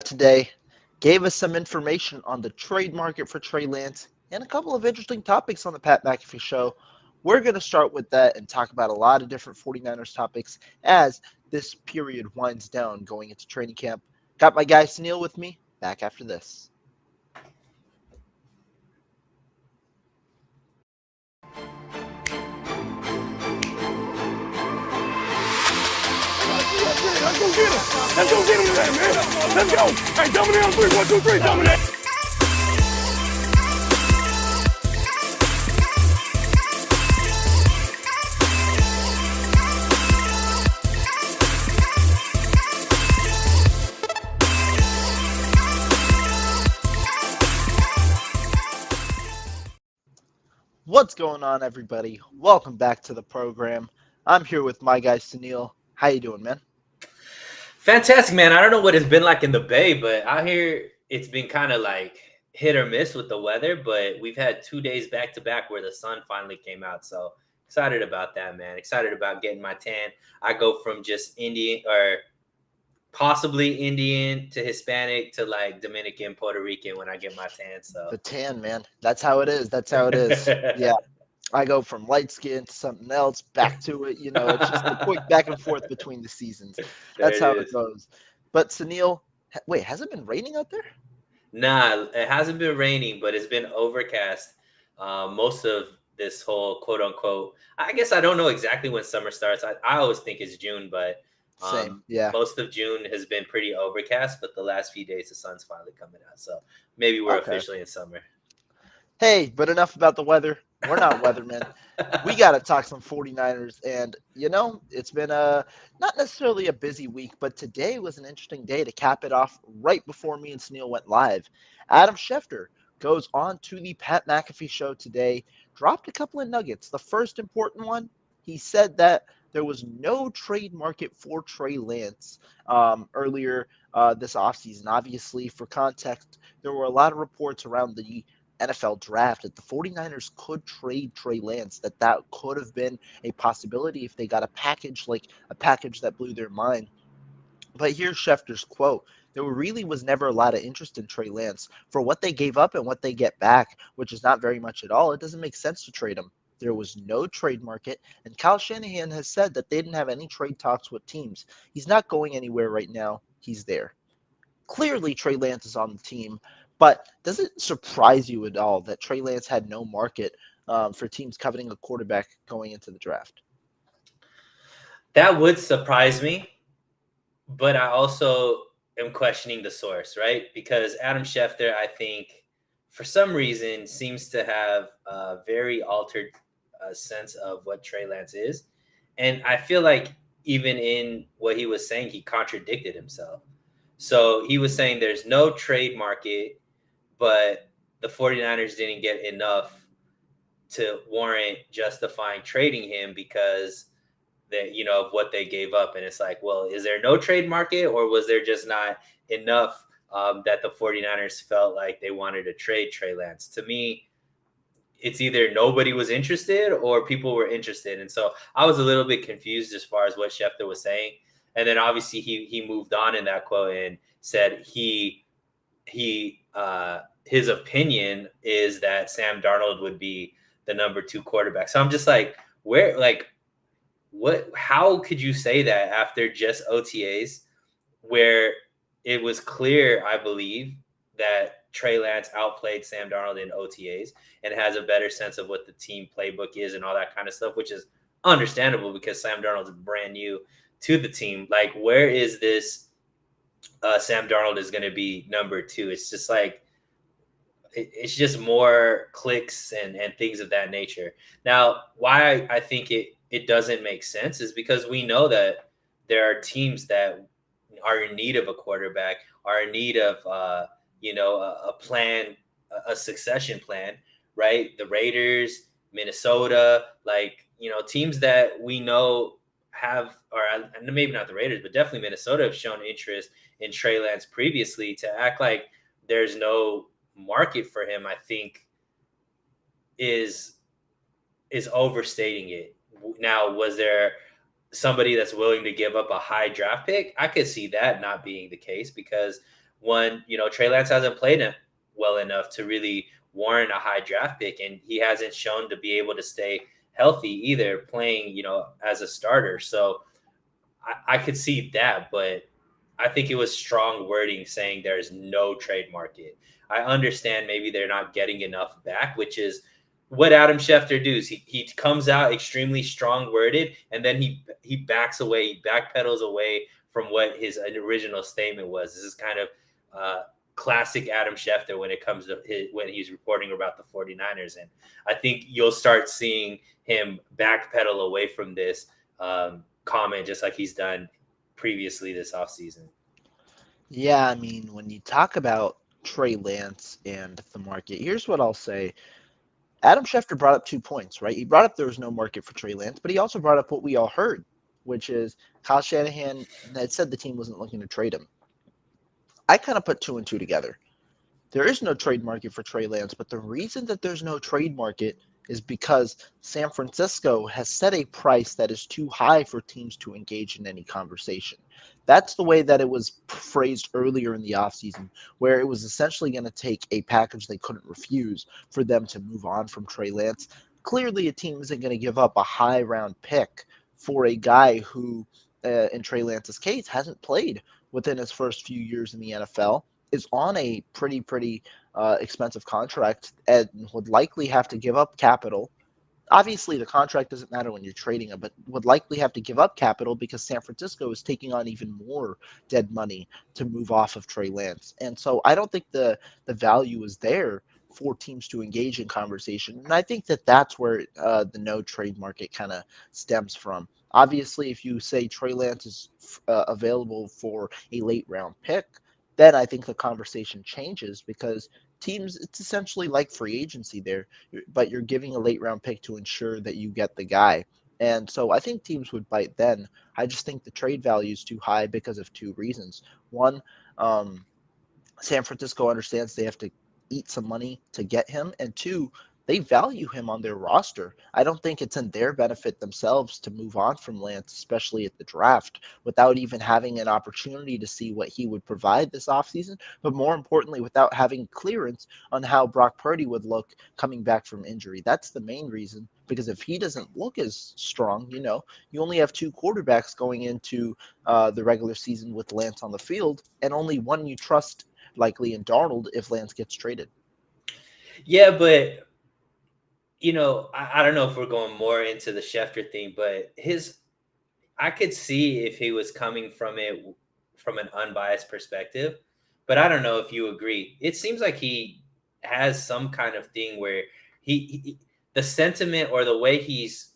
today, gave us some information on the trade market for Trey Lance and a couple of interesting topics on the Pat McAfee show. We're going to start with that and talk about a lot of different 49ers topics as this period winds down going into training camp. Got my guy Suneil with me. Back after this. Let's go get him. Let's go get him today, man. Let's go. Hey, dominate on three. 1, 2, 3. Dominate. What's going on, everybody? Welcome back to the program. I'm here with my guy Suneil. How you doing, man? Fantastic, man. I don't know what it's been like in the Bay, but out here it's been kind of like hit or miss with the weather. But we've had 2 days back to back where the sun finally came out. So excited about that, man. Excited about getting my tan. I go from just Indian or possibly Indian to Hispanic to like Dominican, Puerto Rican when I get my tan. So The tan, man. That's how it is. That's how it is. Yeah. I go from light skin to something else, back to it. It's just a quick back and forth between the seasons. That's how it goes. But Suneil, wait, has it been raining out there? Nah, it hasn't been raining, but it's been overcast most of this whole quote unquote. I guess I don't know exactly when summer starts. I always think it's June, but Same, yeah. most of June has been pretty overcast, but the last few days the sun's finally coming out. So maybe we're officially in summer. Hey, but enough about the weather. We're not weathermen. We got to talk some 49ers. And, it's been not necessarily a busy week, but today was an interesting day to cap it off right before me and Suneil went live. Adam Schefter goes on to the Pat McAfee show today, dropped a couple of nuggets. The first important one, he said that there was no trade market for Trey Lance earlier this offseason. Obviously, for context, there were a lot of reports around the NFL draft that the 49ers could trade Trey Lance, that could have been a possibility if they got a package that blew their mind. But here's Schefter's quote. There really was never a lot of interest in Trey Lance. For what they gave up and what they get back, which is not very much at all, it doesn't make sense to trade him. There was no trade market, and Kyle Shanahan has said that they didn't have any trade talks with teams. He's not going anywhere right now. He's there. Clearly, Trey Lance is on the team, but does it surprise you at all that Trey Lance had no market for teams coveting a quarterback going into the draft? That would surprise me, but I also am questioning the source, right? Because Adam Schefter, I think, for some reason, seems to have a very altered sense of what Trey Lance is. And I feel like even in what he was saying, he contradicted himself. So he was saying there's no trade market, but the 49ers didn't get enough to warrant justifying trading him because of what they gave up. And it's like, well, is there no trade market, or was there just not enough that the 49ers felt like they wanted to trade Trey Lance? To me, it's either nobody was interested or people were interested. And so I was a little bit confused as far as what Schefter was saying. And then obviously he moved on in that quote and said his opinion is that Sam Darnold would be the number 2 quarterback. So I'm just like, how could you say that after just OTAs, where it was clear, I believe, that Trey Lance outplayed Sam Darnold in OTAs and has a better sense of what the team playbook is and all that kind of stuff, which is understandable because Sam Darnold's brand new to the team. Like, where is this Sam Darnold is going to be number 2? It's just like, it's just more clicks and things of that nature. Now, why I think it doesn't make sense is because we know that there are teams that are in need of a quarterback, are in need of a plan, a succession plan, right? The Raiders, Minnesota, teams that we know have, or maybe not the Raiders, but definitely Minnesota have shown interest in Trey Lance previously. To act like there's no market for him, I think is overstating it. Now, was there somebody that's willing to give up a high draft pick? I could see that not being the case, because One, Trey Lance hasn't played it well enough to really warrant a high draft pick, and he hasn't shown to be able to stay healthy either, playing, as a starter. So I could see that, but I think it was strong wording saying there's no trade market. I understand maybe they're not getting enough back, which is what Adam Schefter does. He comes out extremely strong worded, and then he backs away, he backpedals away from what his original statement was. This is kind of classic Adam Schefter when it comes to when he's reporting about the 49ers. And I think you'll start seeing him backpedal away from this comment, just like he's done previously this offseason. Yeah, I mean, when you talk about Trey Lance and the market, here's what I'll say. Adam Schefter brought up 2 points, right? He brought up there was no market for Trey Lance, but he also brought up what we all heard, which is Kyle Shanahan had said the team wasn't looking to trade him. I kind of put 2 and 2 together. There is no trade market for Trey Lance, but the reason that there's no trade market is because San Francisco has set a price that is too high for teams to engage in any conversation. That's the way that it was phrased earlier in the offseason, where it was essentially going to take a package they couldn't refuse for them to move on from Trey Lance. Clearly, a team isn't going to give up a high round pick for a guy who, in Trey Lance's case, hasn't played within his first few years in the NFL, is on a pretty expensive contract, and would likely have to give up capital. Obviously, the contract doesn't matter when you're trading him, but would likely have to give up capital because San Francisco is taking on even more dead money to move off of Trey Lance. And so I don't think the value is there for teams to engage in conversation. And I think that that's where the no trade market kind of stems from. Obviously, if you say Trey Lance is available for a late round pick, then I think the conversation changes because teams, it's essentially like free agency there, but you're giving a late round pick to ensure that you get the guy. And so I think teams would bite then. I just think the trade value is too high because of 2 reasons. One, San Francisco understands they have to eat some money to get him, and 2, they value him on their roster. I don't think it's in their benefit themselves to move on from Lance, especially at the draft, without even having an opportunity to see what he would provide this offseason, but more importantly, without having clearance on how Brock Purdy would look coming back from injury. That's the main reason, because if he doesn't look as strong, you only have 2 quarterbacks going into the regular season with Lance on the field, and only one you trust, likely in Darnold, if Lance gets traded. Yeah, but I don't know if we're going more into the Schefter thing, but I could see if he was coming from it from an unbiased perspective, but I don't know if you agree. It seems like he has some kind of thing where the sentiment or the way he's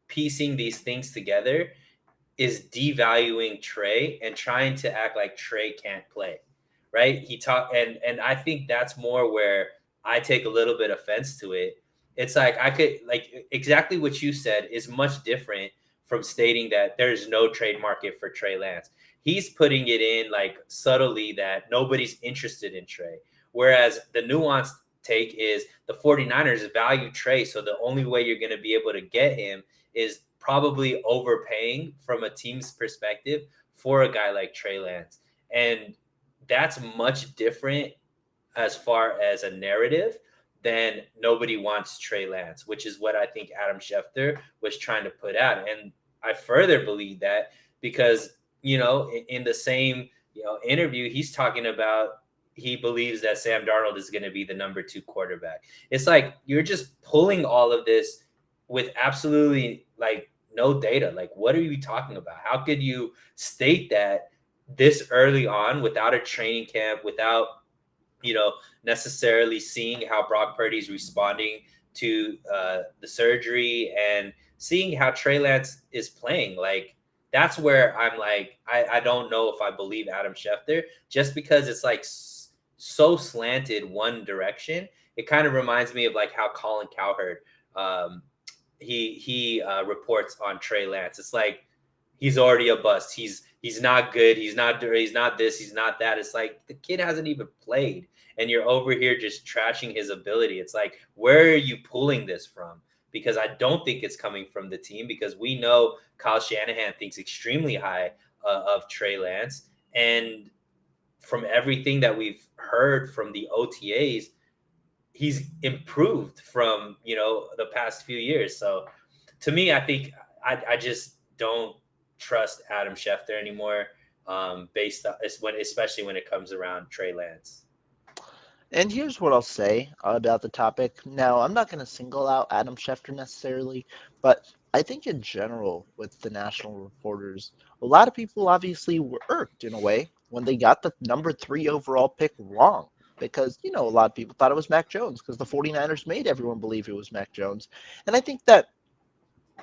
piecing these things together is devaluing Trey and trying to act like Trey can't play, right? And I think that's more where I take a little bit offense to it. It's like I could exactly what you said is much different from stating that there's no trade market for Trey Lance. He's putting it in like subtly that nobody's interested in Trey. Whereas the nuanced take is the 49ers value Trey. So the only way you're going to be able to get him is probably overpaying from a team's perspective for a guy like Trey Lance. And that's much different as far as a narrative than nobody wants Trey Lance, which is what I think Adam Schefter was trying to put out. And I further believe that because, in the same, interview, he's talking about he believes that Sam Darnold is going to be the number 2 quarterback. It's like you're just pulling all of this with absolutely no data. Like, what are you talking about? How could you state that this early on without a training camp, without necessarily seeing how Brock Purdy's responding to the surgery and seeing how Trey Lance is playing? Like, that's where I'm like, I don't know if I believe Adam Schefter, just because it's like so slanted one direction. It kind of reminds me of like how Colin Cowherd, he reports on Trey Lance. It's like he's already a bust. He's not good. He's not this. He's not that. It's like the kid hasn't even played, and you're over here just trashing his ability. It's like, where are you pulling this from? Because I don't think it's coming from the team, because we know Kyle Shanahan thinks extremely high of Trey Lance, and from everything that we've heard from the OTAs, he's improved from the past few years. So to me, I think I just don't trust Adam Schefter anymore. Based on especially when it comes around Trey Lance. And here's what I'll say about the topic. Now, I'm not going to single out Adam Schefter necessarily, but I think in general with the national reporters, a lot of people obviously were irked in a way when they got the number 3 overall pick wrong. Because, a lot of people thought it was Mac Jones because the 49ers made everyone believe it was Mac Jones. And I think that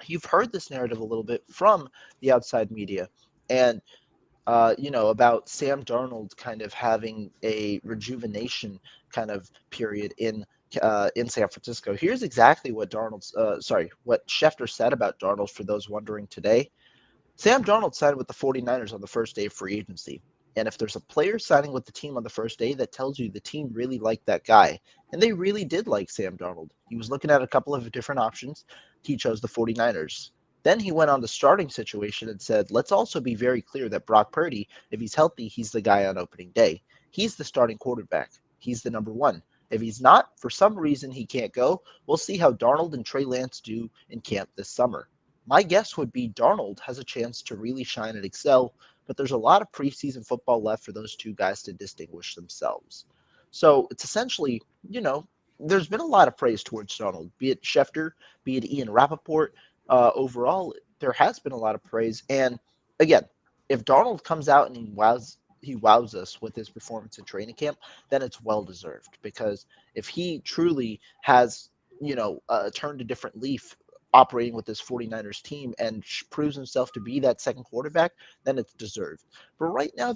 you've heard this narrative a little bit from the outside media. And about Sam Darnold kind of having a rejuvenation kind of period in San Francisco. Here's exactly what what Schefter said about Darnold for those wondering today. Sam Darnold signed with the 49ers on the first day of free agency. And if there's a player signing with the team on the first day, that tells you the team really liked that guy. And they really did like Sam Darnold. He was looking at a couple of different options. He chose the 49ers. Then he went on the starting situation and said, let's also be very clear that Brock Purdy, if he's healthy, he's the guy on opening day. He's the starting quarterback. He's the number one. If he's not, for some reason he can't go, we'll see how Darnold and Trey Lance do in camp this summer. My guess would be Darnold has a chance to really shine and excel, but there's a lot of preseason football left for those two guys to distinguish themselves. So it's essentially, there's been a lot of praise towards Darnold, be it Schefter, be it Ian Rappaport. Overall, there has been a lot of praise. And again, if Darnold comes out and he wows us with his performance in training camp, then it's well deserved. Because if he truly has, turned a different leaf operating with this 49ers team and proves himself to be that second quarterback, then it's deserved. But right now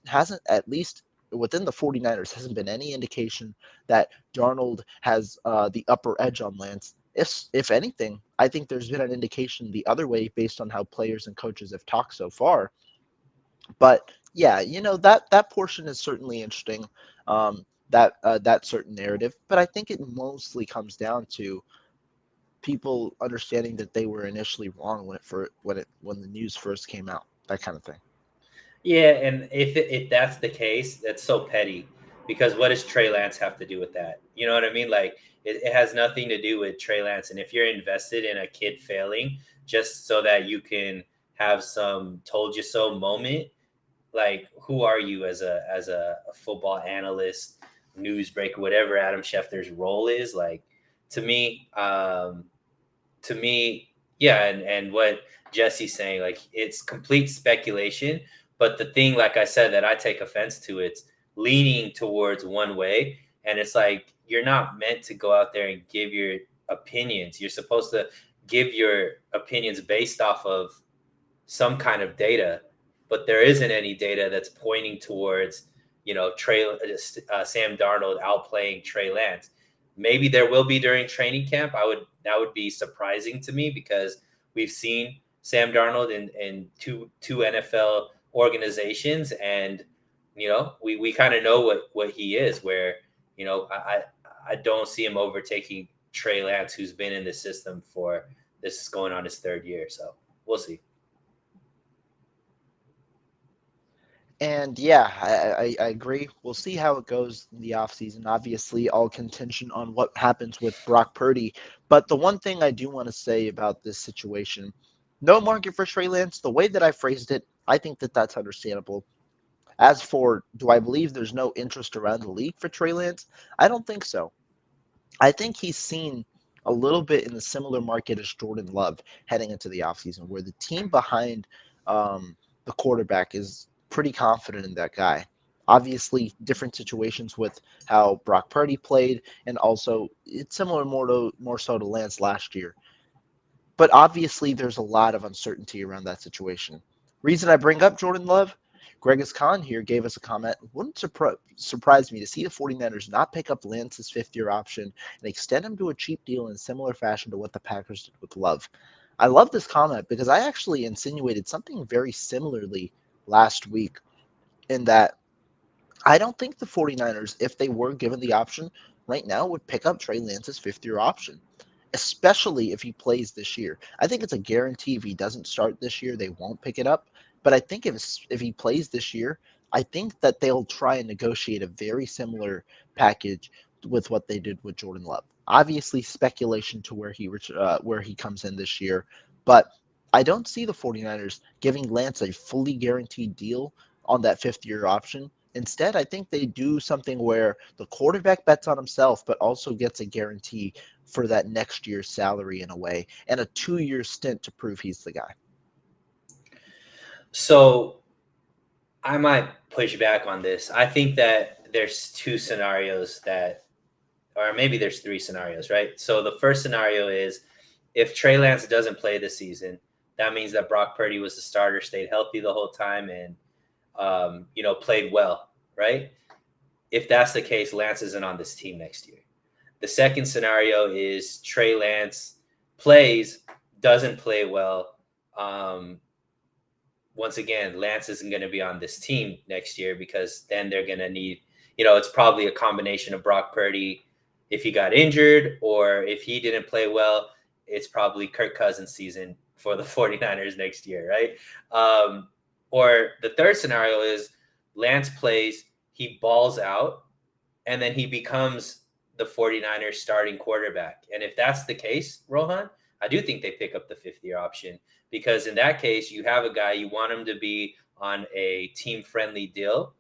hasn't at least within the 49ers hasn't been any indication that Darnold has the upper edge on Lance. If anything, I think there's been an indication the other way based on how players and coaches have talked so far. But yeah, that portion is certainly interesting. That certain narrative, but I think it mostly comes down to people understanding that they were initially wrong when the news first came out, that kind of thing. Yeah, and if that's the case, that's so petty. Because what does Trey Lance have to do with that? You know what I mean? Like it has nothing to do with Trey Lance. And if you're invested in a kid failing just so that you can have some told you so moment, like who are you as a football analyst, newsbreaker, whatever Adam Schefter's role is? Like to me, to me, yeah, and what Jesse's saying, like it's complete speculation. But the thing, like I said, that I take offense to, it's leaning towards one way. And it's like you're not meant to go out there and give your opinions. You're supposed to give your opinions based off of some kind of data, but there isn't any data that's pointing towards, Sam Darnold outplaying Trey Lance. Maybe there will be during training camp. That would be surprising to me because we've seen Sam Darnold in two NFL organizations, and we kind of know what he is. Where I don't see him overtaking Trey Lance, who's been in the system for this is going on his third year. So we'll see. And yeah, I agree. We'll see how it goes in the offseason. Obviously, all contention on what happens with Brock Purdy. But the one thing I do want to say about this situation, no market for Trey Lance, the way that I phrased it, I think that that's understandable. As for, do I believe there's no interest around the league for Trey Lance? I don't think so. I think he's seen a little bit in the similar market as Jordan Love heading into the offseason, where the team behind the quarterback is pretty confident in that guy. Obviously, different situations with how Brock Purdy played, and also it's similar more so to Lance last year. But obviously, there's a lot of uncertainty around that situation. Reason I bring up Jordan Love, Gregus Khan here gave us a comment. Wouldn't surprise me to see the 49ers not pick up Lance's fifth-year option and extend him to a cheap deal in similar fashion to what the Packers did with Love. I love this comment because I actually insinuated something very similarly last week in that I don't think the 49ers, if they were given the option right now, would pick up Trey Lance's fifth-year option, especially if he plays this year. I think it's a guarantee if he doesn't start this year, they won't pick it up. But I think if he plays this year, I think that they'll try and negotiate a very similar package with what they did with Jordan Love. Obviously, speculation to where he comes in this year, but I don't see the 49ers giving Lance a fully guaranteed deal on that fifth-year option. Instead, I think they do something where the quarterback bets on himself, but also gets a guarantee for that next year's salary in a way, and a 2-year stint to prove he's the guy. So I might push back on this. I think that there's two scenarios or maybe there's three scenarios, right? So the first scenario is if Trey Lance doesn't play this season, that means that Brock Purdy was the starter, stayed healthy the whole time, and played well, right? If that's the case, Lance isn't on this team next year. The second scenario is Trey Lance plays, doesn't play well. Once again, Lance isn't going to be on this team next year because then they're going to need, it's probably a combination of Brock Purdy if he got injured, or if he didn't play well, it's probably Kirk Cousins' season for the 49ers next year, right? Or the third scenario is Lance plays, he balls out, and then he becomes the 49ers starting quarterback. And if that's the case, Rohan, I do think they pick up the fifth-year option, because in that case, you have a guy, you want him to be on a team-friendly deal,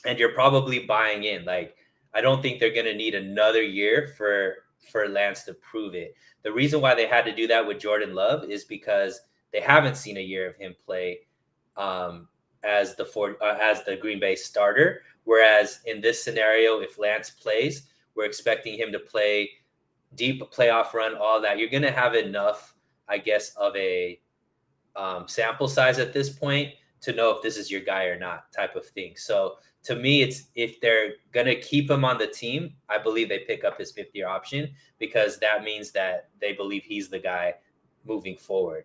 and you're probably buying in. Like, I don't think they're going to need another year for Lance to prove it. The reason why they had to do that with Jordan Love is because they haven't seen a year of him play as the Green Bay starter. Whereas in this scenario, if Lance plays, we're expecting him to play deep playoff run, all that. You're going to have enough, I guess, of a sample size at this point to know if this is your guy or not, type of thing. So to me, it's if they're going to keep him on the team, I believe they pick up his fifth-year option, because that means that they believe he's the guy moving forward.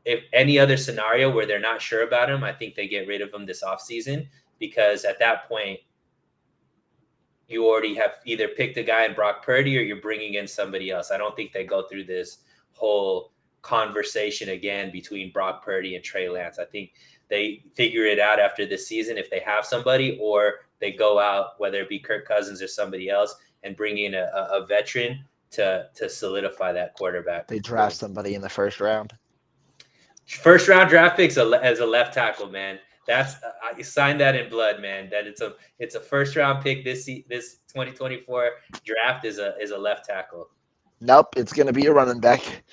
If any other scenario where they're not sure about him, I think they get rid of him this offseason, because at that point, you already have either picked a guy in Brock Purdy or you're bringing in somebody else. I don't think they go through this whole conversation again between Brock Purdy and Trey Lance. I think they figure it out after this season if they have somebody, or they go out, whether it be Kirk Cousins or somebody else, and bring in a veteran to solidify that quarterback. They draft somebody in the first round. First round draft picks as a left tackle, man. That's I signed that in blood, man. That it's a first round pick this 2024 draft is a left tackle. Nope, it's going to be a running back.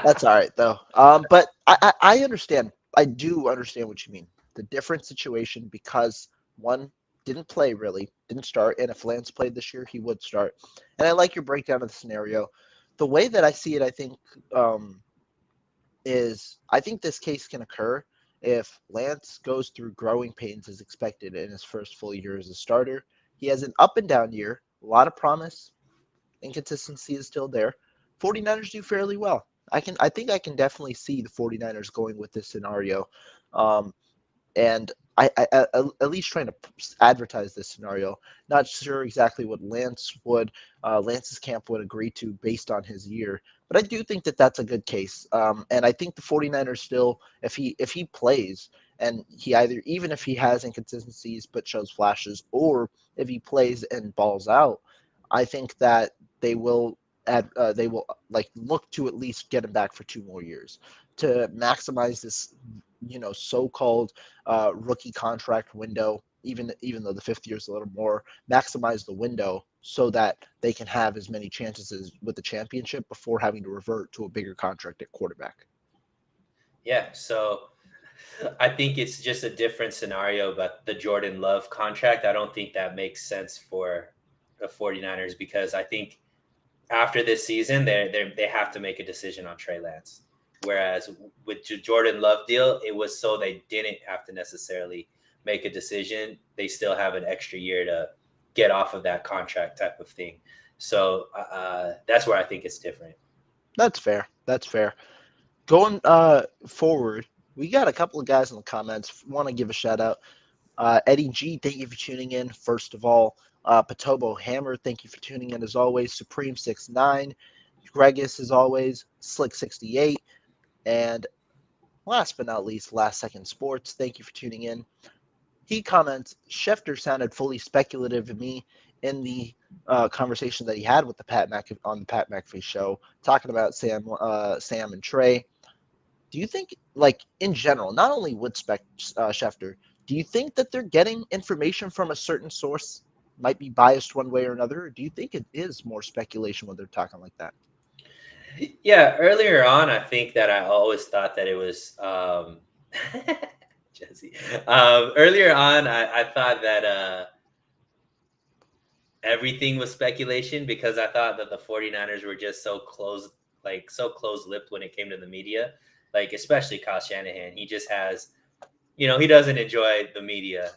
That's all right, though. But I understand. I do understand what you mean. The different situation, because one didn't play really, didn't start, and if Lance played this year, he would start. And I like your breakdown of the scenario. The way that I see it, I think, is I think this case can occur if Lance goes through growing pains as expected in his first full year as a starter. He has an up and down year, a lot of promise. Inconsistency is still there. 49ers do fairly well. I think I can definitely see the 49ers going with this scenario. And I at least trying to advertise this scenario. Not sure exactly what Lance's camp would agree to based on his year, but I do think that that's a good case. And I think the 49ers still, if he plays, and he even if he has inconsistencies but shows flashes, or if he plays and balls out, I think that they will look to at least get him back for 2 more years to maximize this, so-called rookie contract window. Even though the 5th year is a little more, maximize the window so that they can have as many chances as with the championship before having to revert to a bigger contract at quarterback. Yeah, so I think it's just a different scenario, but the Jordan Love contract, I don't think that makes sense for the 49ers, because I think after this season, they have to make a decision on Trey Lance. Whereas with the Jordan Love deal, it was so they didn't have to necessarily make a decision. They still have an extra year to get off of that contract type of thing. So that's where I think it's different. That's fair. Going forward, we got a couple of guys in the comments. Want to give a shout out. Eddie G, thank you for tuning in. First of all, Patobo Hammer, thank you for tuning in as always. Supreme69, Gregus as always, Slick68, and last but not least, Last Second Sports, thank you for tuning in. he comments, Schefter sounded fully speculative to me in the conversation that he had with the on the Pat McAfee show, talking about Sam and Trey. Do you think, like in general, not only with Schefter, do you think that they're getting information from a certain source, might be biased one way or another? Or do you think it is more speculation when they're talking like that? Yeah, earlier on, I think that I always thought that it was Jesse. Earlier on, I thought that everything was speculation because I thought that the 49ers were just so close, like so close-lipped when it came to the media, like especially Kyle Shanahan. He just has, he doesn't enjoy the media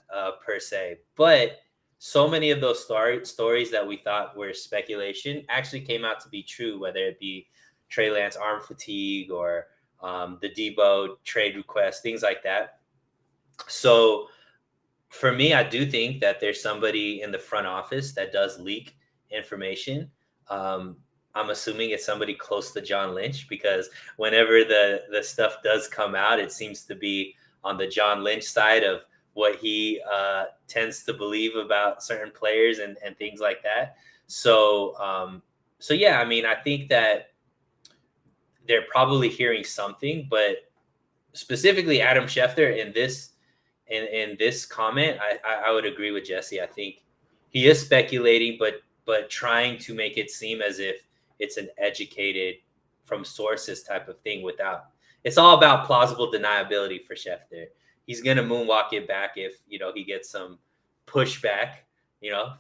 per se, but so many of those stories that we thought were speculation actually came out to be true, whether it be Trey Lance arm fatigue or the Debo trade request, things like that. So for me, I do think that there's somebody in the front office that does leak information. I'm assuming it's somebody close to John Lynch, because whenever the stuff does come out, it seems to be on the John Lynch side of what he tends to believe about certain players and things like that. So yeah, I mean, I think that they're probably hearing something, but specifically Adam Schefter in this comment, I would agree with Jesse. I think he is speculating, but trying to make it seem as if it's an educated from sources type of thing. Without, it's all about plausible deniability for Schefter. He's gonna moonwalk it back if he gets some pushback.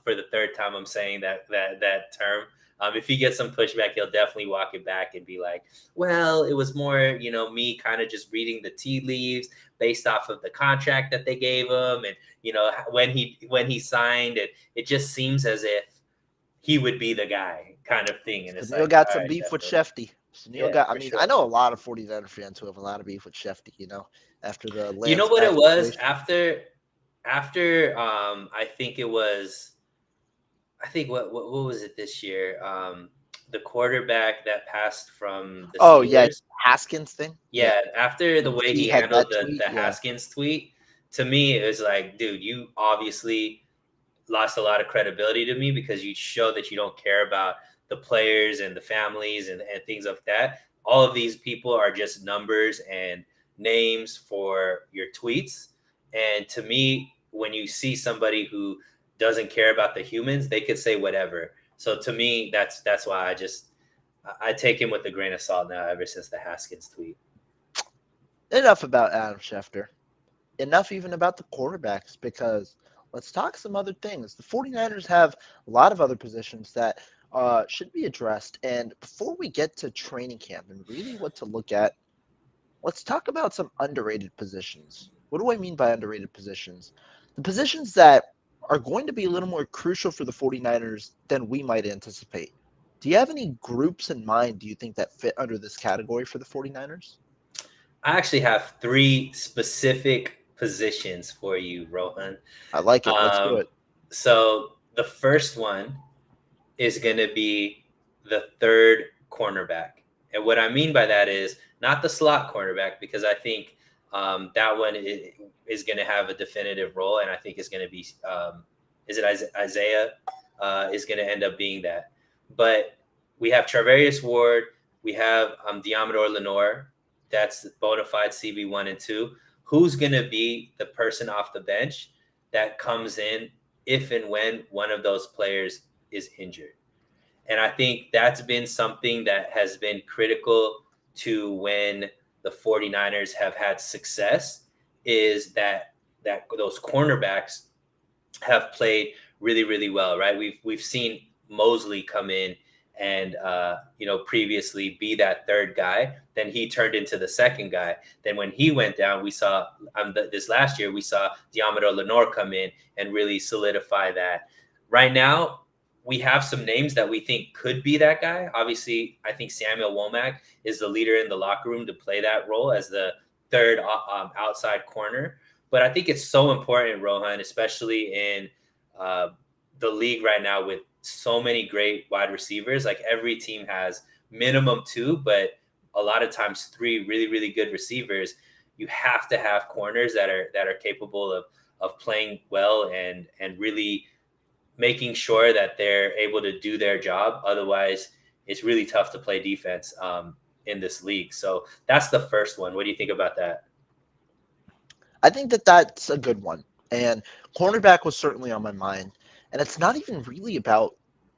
For the third time I'm saying that term. If he gets some pushback, he'll definitely walk it back and be like, well, it was more, me kind of just reading the tea leaves based off of the contract that they gave him. And, when he signed it, it just seems as if he would be the guy kind of thing. And it's Neil like, got all some right, beef with Schefter. Shefty. So Neil Yeah, got, I for mean, sure. I know a lot of 49er fans who have a lot of beef with Shefty, after the You know Lance what it Mack was situation. after I think it was, what was it this year? The quarterback that passed from the Oh, yeah. Steelers. Haskins thing. Yeah, after the When way he he had handled that the tweet. Yeah. Haskins tweet, to me it was like, dude, you obviously lost a lot of credibility to me because you show that you don't care about the players and the families and things like that. All of these people are just numbers and names for your tweets. And to me, when you see somebody who doesn't care about the humans, they could say whatever. So to me, that's why I take him with a grain of salt now ever since the Haskins tweet. Enough about Adam Schefter. Enough even about the quarterbacks, because let's talk some other things. The 49ers have a lot of other positions that should be addressed. And before we get to training camp and really what to look at, let's talk about some underrated positions. What do I mean by underrated positions? The positions that are going to be a little more crucial for the 49ers than we might anticipate. Do you have any groups in mind, do you think, that fit under this category for the 49ers? I actually have 3 specific positions for you, Rohan. I like it. Let's do Um, it. so the first one is going to be the third cornerback. And what I mean by that is not the slot cornerback, because I think that one is going to have a definitive role. And I think it's going to be, is it Isaiah is going to end up being that. But we have Travarius Ward. We have Diamador Lenore. That's bona fide CB1 and 2. Who's going to be the person off the bench that comes in if and when one of those players is injured? And I think that's been something that has been critical to when the 49ers have had success, is that those cornerbacks have played really, really well, right? We've seen Mosley come in and previously be that third guy. Then he turned into the second guy. Then when he went down, we saw this last year, we saw Diamador Lenore come in and really solidify that. Right now, we have some names that we think could be that guy. Obviously, I think Samuel Womack is the leader in the locker room to play that role as the third outside corner. But I think it's so important, Rohan, especially in the league right now with so many great wide receivers. Like every team has minimum 2, but a lot of times 3 really, really good receivers. You have to have corners that are capable playing well and really making sure that they're able to do their job. Otherwise, it's really tough to play defense in this league. So that's the first one. What do you think about that? I think that that's a good one. And cornerback was certainly on my mind. And it's not even really about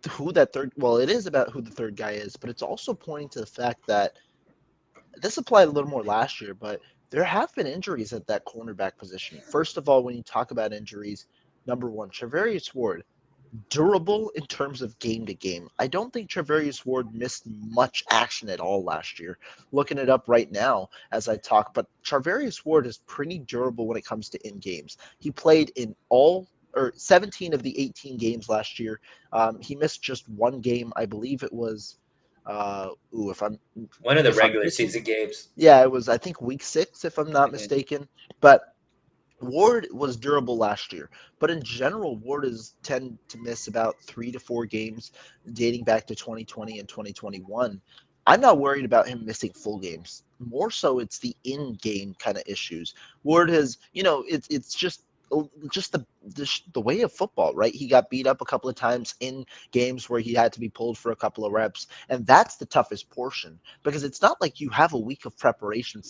who that third, well, it is about who the third guy is, but it's also pointing to the fact that this applied a little more last year, but there have been injuries at that cornerback position. First of all, when you talk about injuries, number one, Charvarius Ward, durable in terms of game to game. I don't think Treverius Ward missed much action at all last year. Looking it up right now as I talk, but Treverius Ward is pretty durable when it comes to in games. He played in all or 17 of the 18 games last year. He missed just one game. I believe it was if I'm one of the if I'm regular missing, season games. yeah, it was I think week 6 if I'm not mistaken. But Ward was durable last year, but in general, Ward is tend to miss about 3 to 4 games dating back to 2020 and 2021. I'm not worried about him missing full games. More so, it's the in-game kind of issues. Ward has, it's just the way of football, right? He got beat up a couple of times in games where he had to be pulled for a couple of reps, and that's the toughest portion because it's not like you have a week of preparation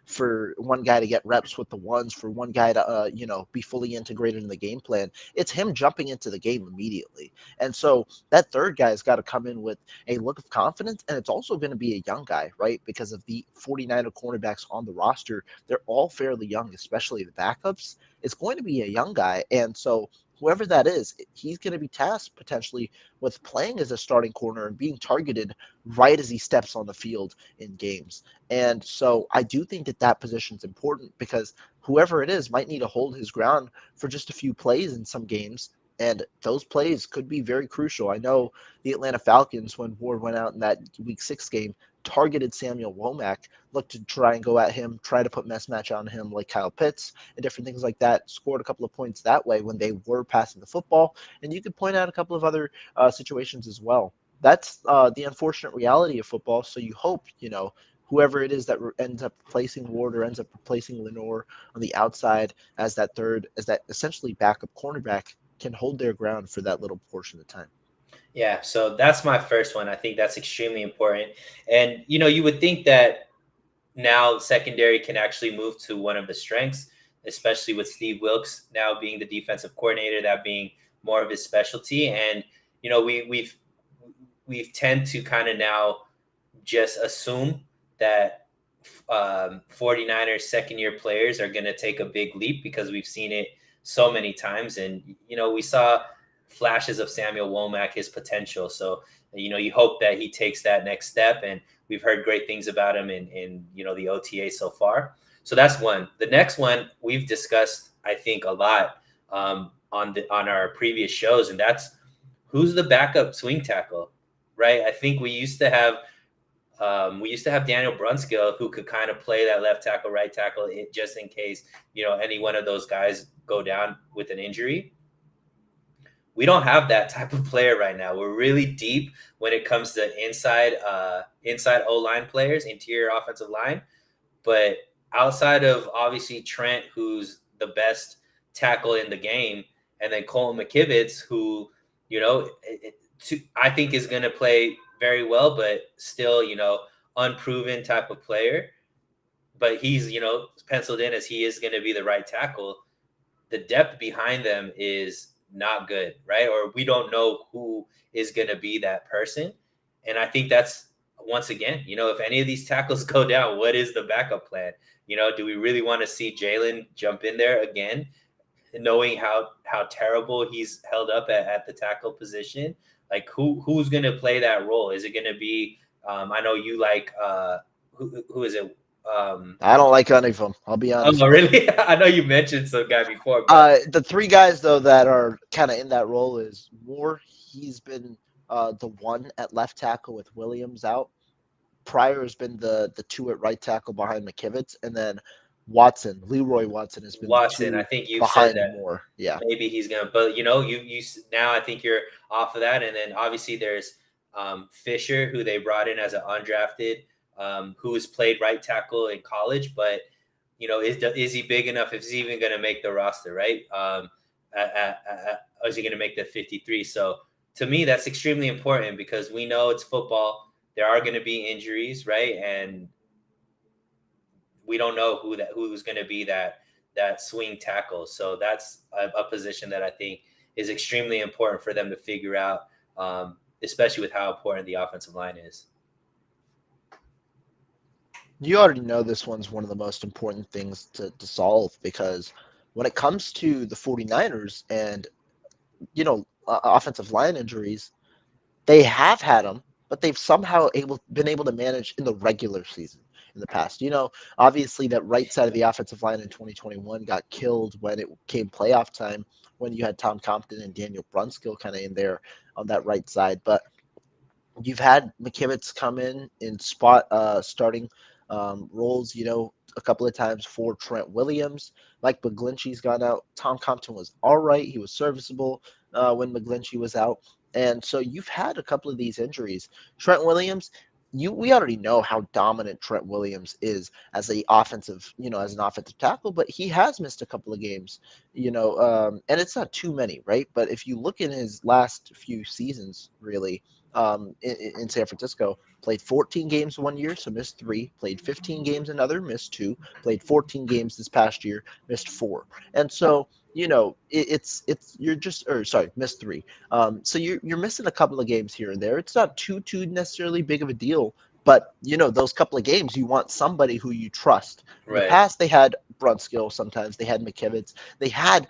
for one guy to get reps with the ones, for one guy to be fully integrated in the game plan. It's him jumping into the game immediately, and so that third guy's got to come in with a look of confidence, and it's also going to be a young guy, right? Because of the 49er cornerbacks on the roster, they're all fairly young, especially the backups. It's going to be a young guy. And so whoever that is, he's going to be tasked potentially with playing as a starting corner and being targeted right as he steps on the field in games. And so I do think that that position is important because whoever it is might need to hold his ground for just a few plays in some games. And those plays could be very crucial. I know the Atlanta Falcons, when Ward went out in that week 6 game, targeted Samuel Womack, looked to try and go at him, try to put mismatch on him like Kyle Pitts and different things like that, scored a couple of points that way when they were passing the football. And you could point out a couple of other situations as well. That's the unfortunate reality of football. So you hope, whoever it is that ends up replacing Ward or ends up replacing Lenore on the outside as that essentially backup cornerback can hold their ground for that little portion of time. Yeah, so that's my first one. I think that's extremely important. And, you would think that now secondary can actually move to one of the strengths, especially with Steve Wilks now being the defensive coordinator, that being more of his specialty. And, we've tend to kind of now just assume that 49ers second-year players are going to take a big leap because we've seen it so many times. And, we saw flashes of Samuel Womack, his potential. So, you hope that he takes that next step. And we've heard great things about him in the OTA so far. So that's one. The next one we've discussed, I think, a lot on our previous shows, and that's who's the backup swing tackle, right? I think we used to have Daniel Brunskill, who could kind of play that left tackle, right tackle, just in case any one of those guys go down with an injury. We don't have that type of player right now. We're really deep when it comes to inside O-line players, interior offensive line. But outside of obviously Trent, who's the best tackle in the game, and then Colton McKivitz, who, I think is going to play very well, but still, unproven type of player. But he's, penciled in as he is going to be the right tackle. The depth behind them is not good, right? Or we don't know who is going to be that person. And I think that's, once again, if any of these tackles go down, what is the backup plan? Do we really want to see Jalen jump in there again, knowing how terrible he's held up at the tackle position? Like who's going to play that role? Is it going to be, I know you like, who is it? I don't like any of them. I'll be honest. Oh, really? I know you mentioned some guy before. But the 3 guys though that are kind of in that role is Moore. He's been the one at left tackle with Williams out. Pryor has been the 2 at right tackle behind McKivitz, and then Leroy Watson has been Watson. the 2 I think you behind said that. Moore. Yeah, maybe he's gonna. But you now I think you're off of that, and then obviously there's Fisher, who they brought in as an undrafted. Who has played right tackle in college, but is he big enough? Is he even going to make the roster, right? Is he going to make the 53? So to me, that's extremely important because we know it's football. There are going to be injuries, right? And we don't know who's going to be that swing tackle. So that's a position that I think is extremely important for them to figure out, especially with how important the offensive line is. You already know this one's one of the most important things to solve because when it comes to the 49ers and, offensive line injuries, they have had them, but they've somehow been able to manage in the regular season in the past. Obviously that right side of the offensive line in 2021 got killed when it came playoff time, when you had Tom Compton and Daniel Brunskill kind of in there on that right side. But you've had McKivitz come in starting roles, a couple of times for Trent Williams. Mike McGlinchey's gone out. Tom Compton was all right. He was serviceable when McGlinchey was out. And so you've had a couple of these injuries. Trent Williams, we already know how dominant Trent Williams is as an offensive tackle, but he has missed a couple of games, and it's not too many, right? But if you look in his last few seasons, really, in San Francisco, played 14 games one year, so missed 3, played 15 games another, missed 2, played 14 games this past year, missed 4. And so, it's you're just, or sorry, missed 3. So you're missing a couple of games here and there. It's not too necessarily big of a deal, but those couple of games, you want somebody who you trust. In the past, they had Brunskill. Sometimes they had McKivitz. They had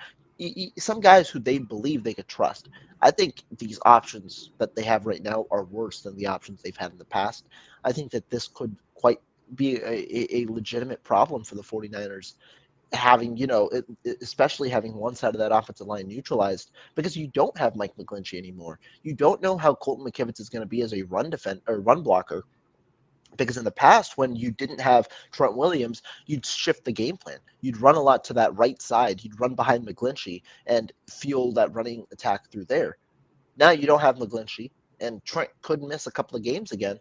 some guys who they believe they could trust. I think these options that they have right now are worse than the options they've had in the past. I think that this could quite be a legitimate problem for the 49ers, having, especially having one side of that offensive line neutralized, because you don't have Mike McGlinchey anymore. You don't know how Colton McKivitz is going to be as a run blocker. Because in the past, when you didn't have Trent Williams, you'd shift the game plan. You'd run a lot to that right side. You'd run behind McGlinchey and fuel that running attack through there. Now you don't have McGlinchey, and Trent could miss a couple of games again.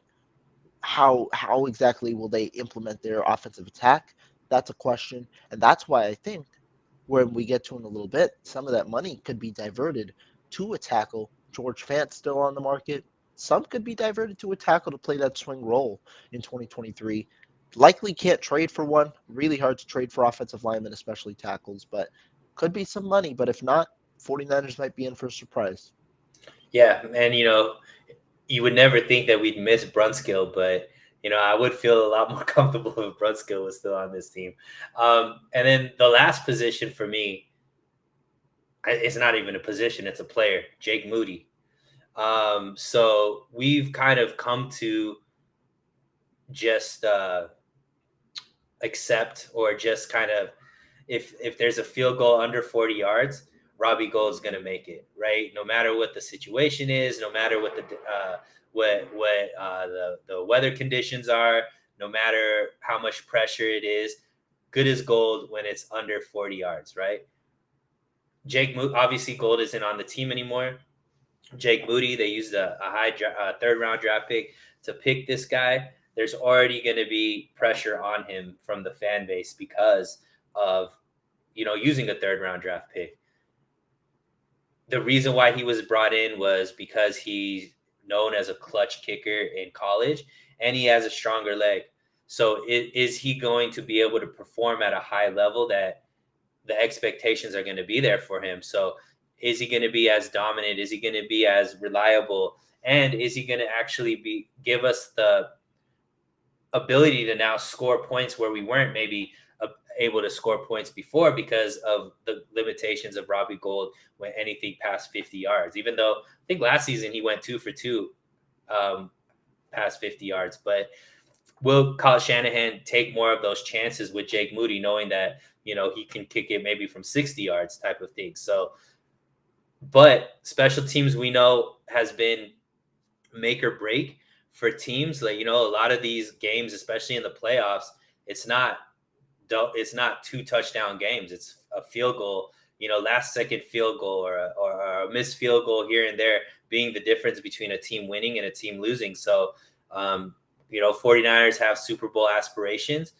How exactly will they implement their offensive attack? That's a question, and that's why I think when we get to in a little bit, some of that money could be diverted to a tackle. George Fant's still on the market. Some could be diverted to a tackle to play that swing role in 2023. Likely can't trade for one. Really hard to trade for offensive linemen, especially tackles, but could be some money. But if not, 49ers might be in for a surprise. Yeah, and you would never think that we'd miss Brunskill, but I would feel a lot more comfortable if Brunskill was still on this team. And then the last position for me, it's not even a position; it's a player, Jake Moody. So we've kind of come to just accept, or just kind of, if there's a field goal under 40 yards, Robbie Gould's going to make it, right? No matter what the situation is, no matter what the weather conditions are, no matter how much pressure it is, good as gold when it's under 40 yards, right? Obviously Gould isn't on the team anymore. Jake Moody, they used a high third round draft pick to pick this guy. There's already going to be pressure on him from the fan base because of, using a third round draft pick. The reason why he was brought in was because he's known as a clutch kicker in college and he has a stronger leg. So is he going to be able to perform at a high level that the expectations are going to be there for him? So is he going to be as dominant? Is he going to be as reliable? And is he going to actually give us the ability to now score points where we weren't maybe able to score points before because of the limitations of Robbie Gould when anything past 50 yards, even though I think last season he went 2 for 2 past 50 yards. But will Kyle Shanahan take more of those chances with Jake Moody, knowing that, he can kick it maybe from 60 yards type of thing? So, but special teams, we know, has been make or break for teams. Like, a lot of these games, especially in the playoffs, it's not 2 touchdown games. It's a field goal, last second field goal or a missed field goal here and there being the difference between a team winning and a team losing. So, 49ers have Super Bowl aspirations.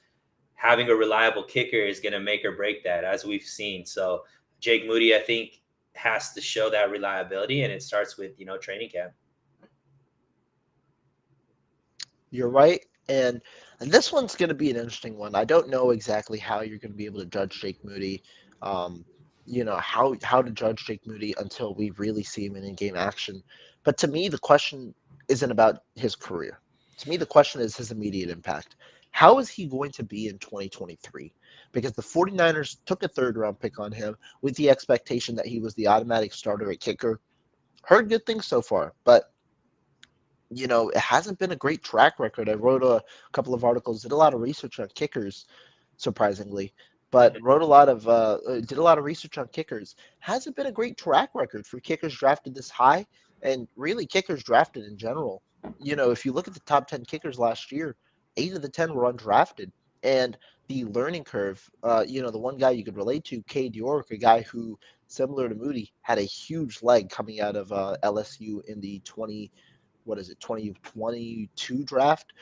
having a reliable kicker is going to make or break that, as we've seen. So Jake Moody, I think, has to show that reliability, and it starts with, training camp. You're right. And this one's going to be an interesting one. I don't know exactly how you're going to be able to judge Jake Moody. Um, how to judge Jake Moody until we really see him in in-game action. But to me, the question isn't about his career. To me, the question is his immediate impact. How is he going to be in 2023? Because the 49ers took a third round pick on him with the expectation that he was the automatic starter at kicker. Heard good things so far, but it hasn't been a great track record. I wrote a couple of articles, did a lot of research on kickers, surprisingly, but did a lot of research on kickers. Hasn't been a great track record for kickers drafted this high, and really kickers drafted in general. If you look at the top 10 kickers last year, 8 of the 10 were undrafted, and the learning curve. The one guy you could relate to, Cade York, a guy who, similar to Moody, had a huge leg coming out of LSU in the 2022 draft,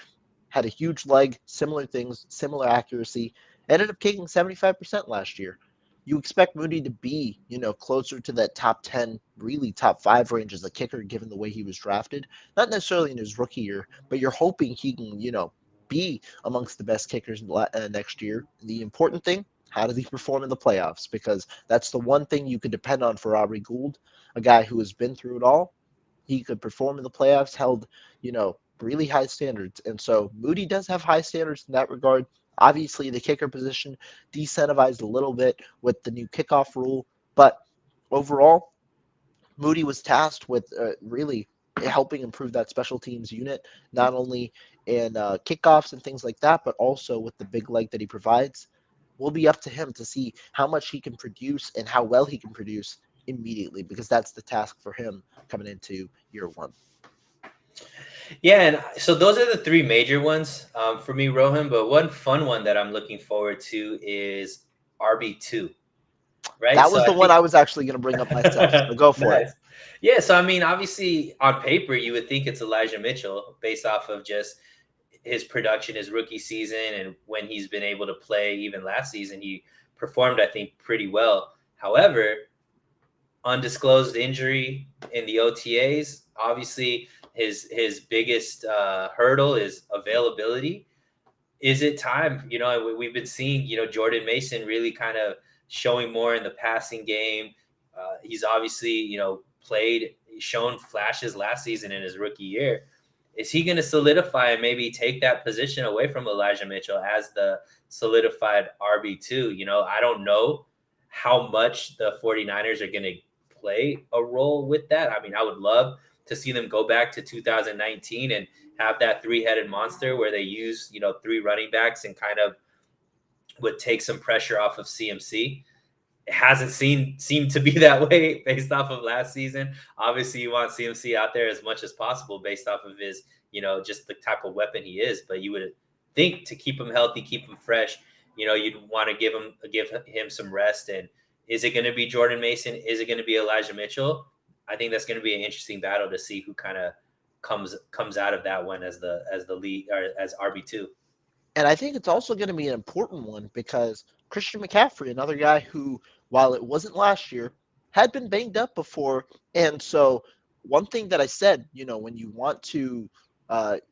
had a huge leg, similar things, similar accuracy, ended up kicking 75% last year. You expect Moody to be, closer to that top 10, really top 5 range as a kicker, given the way he was drafted. Not necessarily in his rookie year, but you're hoping he can, be amongst the best kickers next year. The important thing, how does he perform in the playoffs? Because that's the one thing you could depend on for Aubrey Gould, a guy who has been through it all. He could perform in the playoffs, held, really high standards. And so Moody does have high standards in that regard. Obviously, the kicker position decentivized a little bit with the new kickoff rule, but overall, Moody was tasked with really helping improve that special teams unit, not only in kickoffs and things like that, but also with the big leg that he provides. Will be up to him to see how much he can produce and how well he can produce immediately, because that's the task for him coming into year one. Yeah, and so those are the three major ones for me, Rohan. But one fun one that I'm looking forward to is RB2, right? That So was the I one think I was actually going to bring up myself. So go for it. nice. Yeah, so I mean, obviously on paper you would think it's Elijah Mitchell based off of just his production his rookie season, and when he's been able to play even last season, he performed, I think, pretty well. However, undisclosed injury in the OTAs. Obviously, his biggest hurdle is availability. Is it time? We've been seeing Jordan Mason really kind of showing more in the passing game. He's obviously shown flashes last season in his rookie year. Is he going to solidify and maybe take that position away from Elijah Mitchell as the solidified RB2? I don't know how much the 49ers are going to play a role with that. I mean, I would love to see them go back to 2019 and have that three-headed monster where they use, three running backs and kind of would take some pressure off of CMC. It hasn't seemed to be that way based off of last season. Obviously, you want CMC out there as much as possible based off of his, just the type of weapon he is. But you would think to keep him healthy, keep him fresh, you'd want to give him some rest. And is it going to be Jordan Mason? Is it going to be Elijah Mitchell? I think that's going to be an interesting battle to see who kind of comes out of that one as the lead or as RB2. And I think it's also going to be an important one because Christian McCaffrey, another guy who, while it wasn't last year, had been banged up before. And so one thing that I said, when you want to,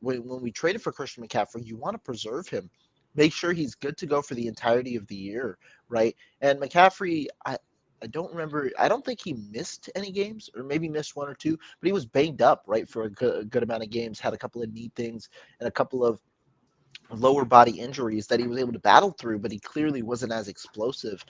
when we traded for Christian McCaffrey, you want to preserve him. Make sure he's good to go for the entirety of the year, right? And McCaffrey, I don't remember. I don't think he missed any games, or maybe missed one or two, but he was banged up, right, for a good amount of games. Had a couple of knee things and a couple of lower body injuries that he was able to battle through, but he clearly wasn't as explosive,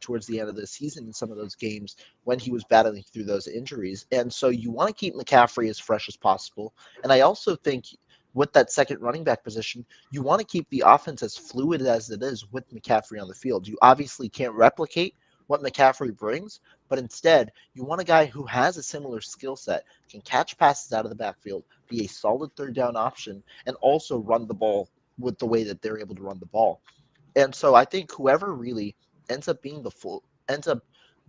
towards the end of the season in some of those games when he was battling through those injuries. And so you want to keep McCaffrey as fresh as possible. And I also think with that second running back position, you want to keep the offense as fluid as it is with McCaffrey on the field. You obviously can't replicate what McCaffrey brings, but instead you want a guy who has a similar skill set, can catch passes out of the backfield, be a solid third down option, and also run the ball with the way that they're able to run the ball. And so I think whoever really ends up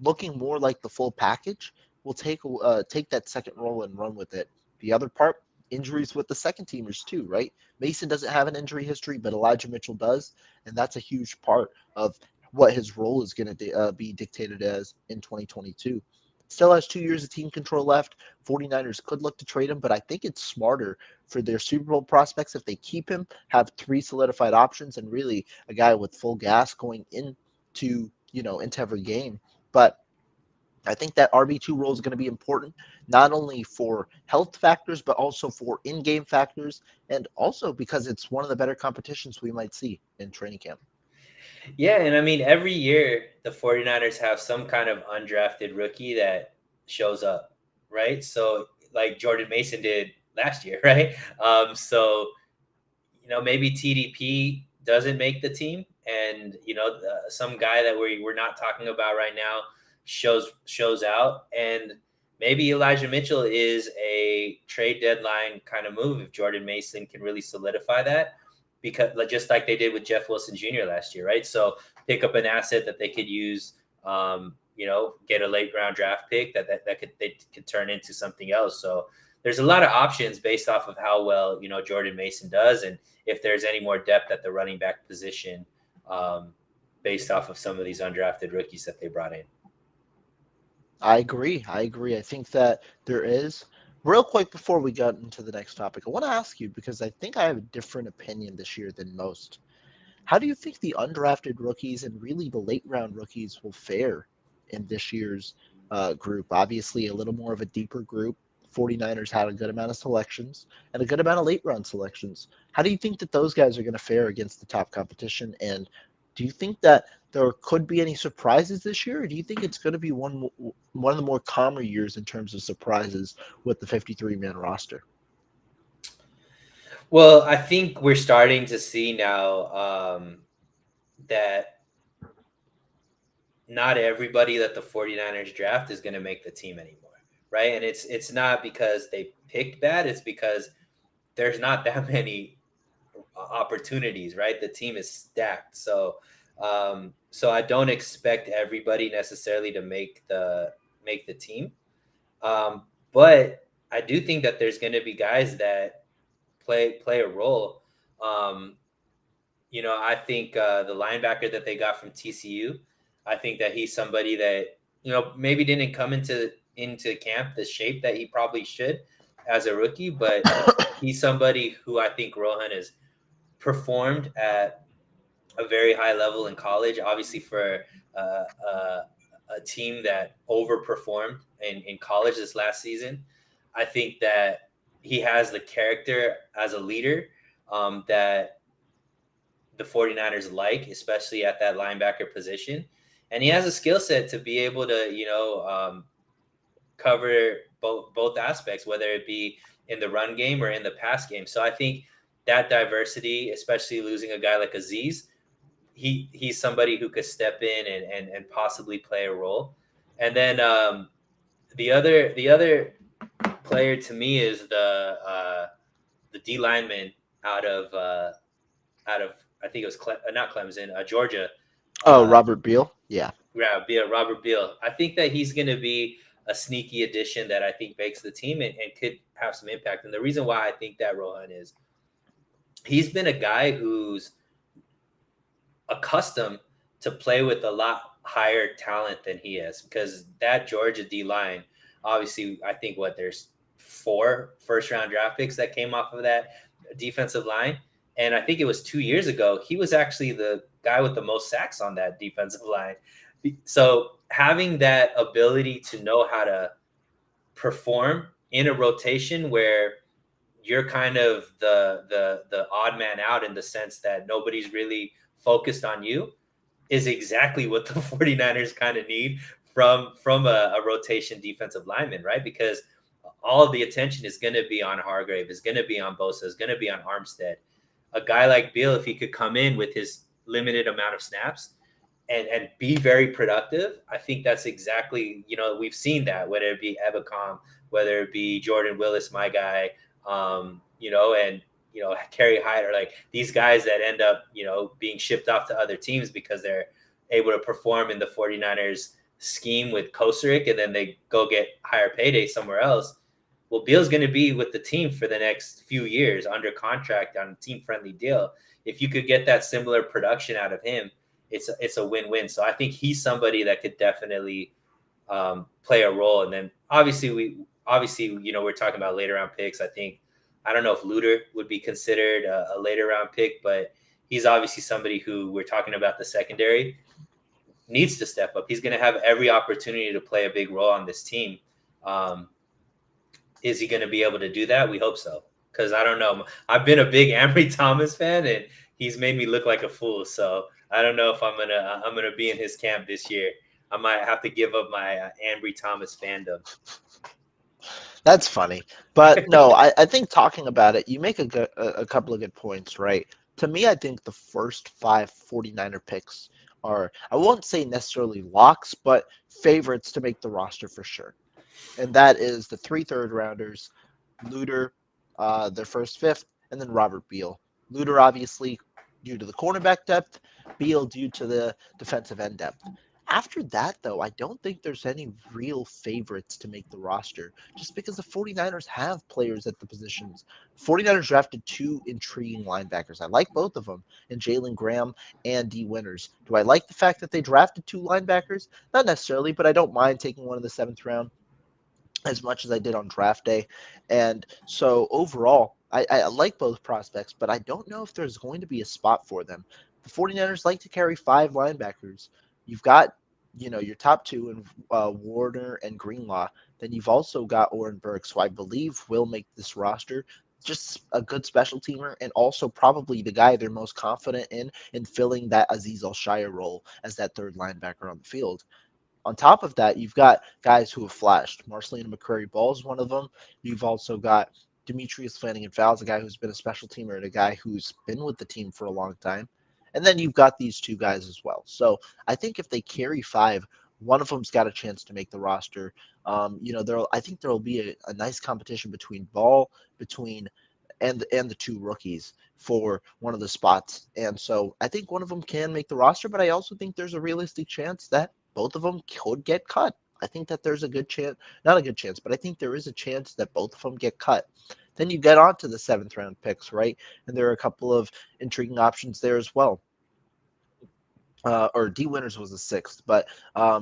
looking more like the full package will take that second role and run with it. The other part, injuries with the second teamers too, right? Mason doesn't have an injury history, but Elijah Mitchell does, and that's a huge part of what his role is going to be dictated as in 2022. Still has 2 years of team control left. 49ers could look to trade him, but I think it's smarter for their Super Bowl prospects if they keep him, have 3 solidified options, and really a guy with full gas going into every game. But I think that RB2 role is going to be important, not only for health factors, but also for in-game factors, and also because it's one of the better competitions we might see in training camp. Yeah, and I mean, every year the 49ers have some kind of undrafted rookie that shows up, right? So like Jordan Mason did last year, right? So maybe TDP doesn't make the team, and some guy that we're not talking about right now shows out, and maybe Elijah Mitchell is a trade deadline kind of move if Jordan Mason can really solidify that, because just like they did with Jeff Wilson Jr. last year, right? So pick up an asset that they could use, get a late round draft pick that they could turn into something else. So there's a lot of options based off of how well Jordan Mason does, and if there's any more depth at the running back position, based off of some of these undrafted rookies that they brought in. I agree. I think that there is. Real quick before we get into the next topic, I want to ask you, because I think I have a different opinion this year than most. How do you think the undrafted rookies and really the late round rookies will fare in this year's group? Obviously, a little more of a deeper group. 49ers had a good amount of selections and a good amount of late round selections. How do you think that those guys are going to fare against the top competition? And do you think that there could be any surprises this year? Or do you think it's going to be one of the more calmer years in terms of surprises with the 53-man roster? Well, I think we're starting to see now that not everybody that the 49ers draft is going to make the team anymore, right? And it's not because they picked bad, it's because there's not that many opportunities, right? The team is stacked. So I don't expect everybody necessarily to make the team. But I do think that there's going to be guys that play a role. I think the linebacker that they got from TCU, I think that he's somebody that maybe didn't come into camp the shape that he probably should as a rookie, but he's somebody who I think Rohan has performed at a very high level in college. Obviously, for a team that overperformed in college this last season, I think that he has the character as a leader that the 49ers like, especially at that linebacker position. And he has a skill set to be able to, cover both aspects, whether it be in the run game or in the pass game. So I think that diversity, especially losing a guy like Aziz, he's somebody who could step in and possibly play a role. And then the other player to me is the D lineman out of I think it was not Clemson, Georgia. Robert Beal? Yeah. Robert Beal. I think that he's going to be a sneaky addition that I think makes the team and could have some impact. And the reason why I think that, Rohan, is he's been a guy who's accustomed to play with a lot higher talent than he is, because that Georgia D line, obviously, I think there's 4 first-round draft picks that came off of that defensive line. And I think it was 2 years ago, he was actually the guy with the most sacks on that defensive line. So having that ability to know how to perform in a rotation where you're kind of the odd man out, in the sense that nobody's really focused on you, is exactly what the 49ers kind of need from a rotation defensive lineman, right? Because all of the attention is going to be on Hargrave, is going to be on Bosa, is going to be on Armstead. A guy like Beal, if he could come in with his limited amount of snaps and be very productive, I think that's exactly, we've seen that, whether it be Ebicom, whether it be Jordan Willis, my guy, and Kerry Hyder, like these guys that end up, being shipped off to other teams because they're able to perform in the 49ers scheme with Kosaric, and then they go get higher payday somewhere else. Well, Beal's going to be with the team for the next few years under contract on a team-friendly deal. If you could get that similar production out of him, it's a win-win. So I think he's somebody that could definitely play a role. And then obviously, we're talking about later round picks. I don't know if Luter would be considered a later round pick, but he's obviously somebody who we're talking about the secondary needs to step up. He's going to have every opportunity to play a big role on this team. Is he going to be able to do that? We hope so. Because I don't know. I've been a big Ambry Thomas fan, and he's made me look like a fool. So I don't know if I'm gonna be in his camp this year. I might have to give up my Ambry Thomas fandom. That's funny. But no, I think talking about it, you make a couple of good points, right? To me, I think the first 49er picks are, I won't say necessarily locks, but favorites to make the roster for sure. And that is the 3 third-rounders, Luter, their first fifth, and then Robert Beal. Luter, obviously, due to the cornerback depth, Beal due to the defensive end depth. After that, though, I don't think there's any real favorites to make the roster just because the 49ers have players at the positions. 49ers drafted 2 intriguing linebackers. I like both of them, and Jalen Graham and D. Winters. Do I like the fact that they drafted 2 linebackers? Not necessarily, but I don't mind taking one in the 7th round as much as I did on draft day. And so overall, I like both prospects, but I don't know if there's going to be a spot for them. The 49ers like to carry 5 linebackers. You've got, your top 2 in Warner and Greenlaw. Then you've also got Oren Burks, who I believe will make this roster. Just a good special teamer, and also probably the guy they're most confident in filling that Aziz Al-Shire role as that 3rd linebacker on the field. On top of that, you've got guys who have flashed. Marcelino McCrary-Ball is one of them. You've also got Demetrius Flanagan-Fowles, a guy who's been a special teamer and a guy who's been with the team for a long time. And then you've got these 2 guys as well. So I think if they carry 5, one of them's got a chance to make the roster. I think there will be a nice competition between Ball, and the 2 rookies for one of the spots. And so I think one of them can make the roster, but I also think there's a realistic chance that both of them could get cut. I think that there's a good chance, not a good chance, but I think there is a chance that both of them get cut. Then you get on to the 7th round picks, right? And there are a couple of intriguing options there as well. Or D. Winters was the 6th, but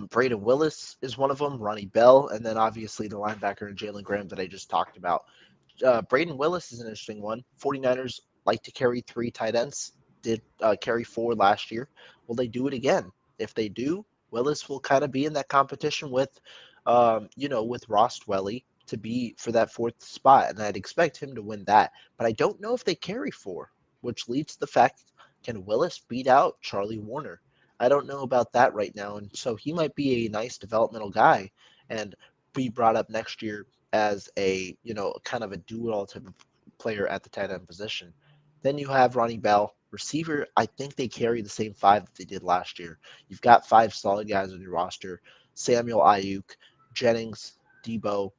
Braden Willis is one of them, Ronnie Bell, and then obviously the linebacker and Jalen Graham that I just talked about. Braden Willis is an interesting one. 49ers like to carry 3 tight ends, did carry 4 last year. Will they do it again? If they do, Willis will kind of be in that competition with Ross Dwelly to be for that 4th spot, and I'd expect him to win that. But I don't know if they carry 4, which leads to the fact, can Willis beat out Charlie Warner? I don't know about that right now, and so he might be a nice developmental guy and be brought up next year as a, kind of a do-it-all type of player at the tight end position. Then you have Ronnie Bell. Receiver, I think they carry the same 5 that they did last year. You've got 5 solid guys on your roster. Samuel Ayuk, Jennings, not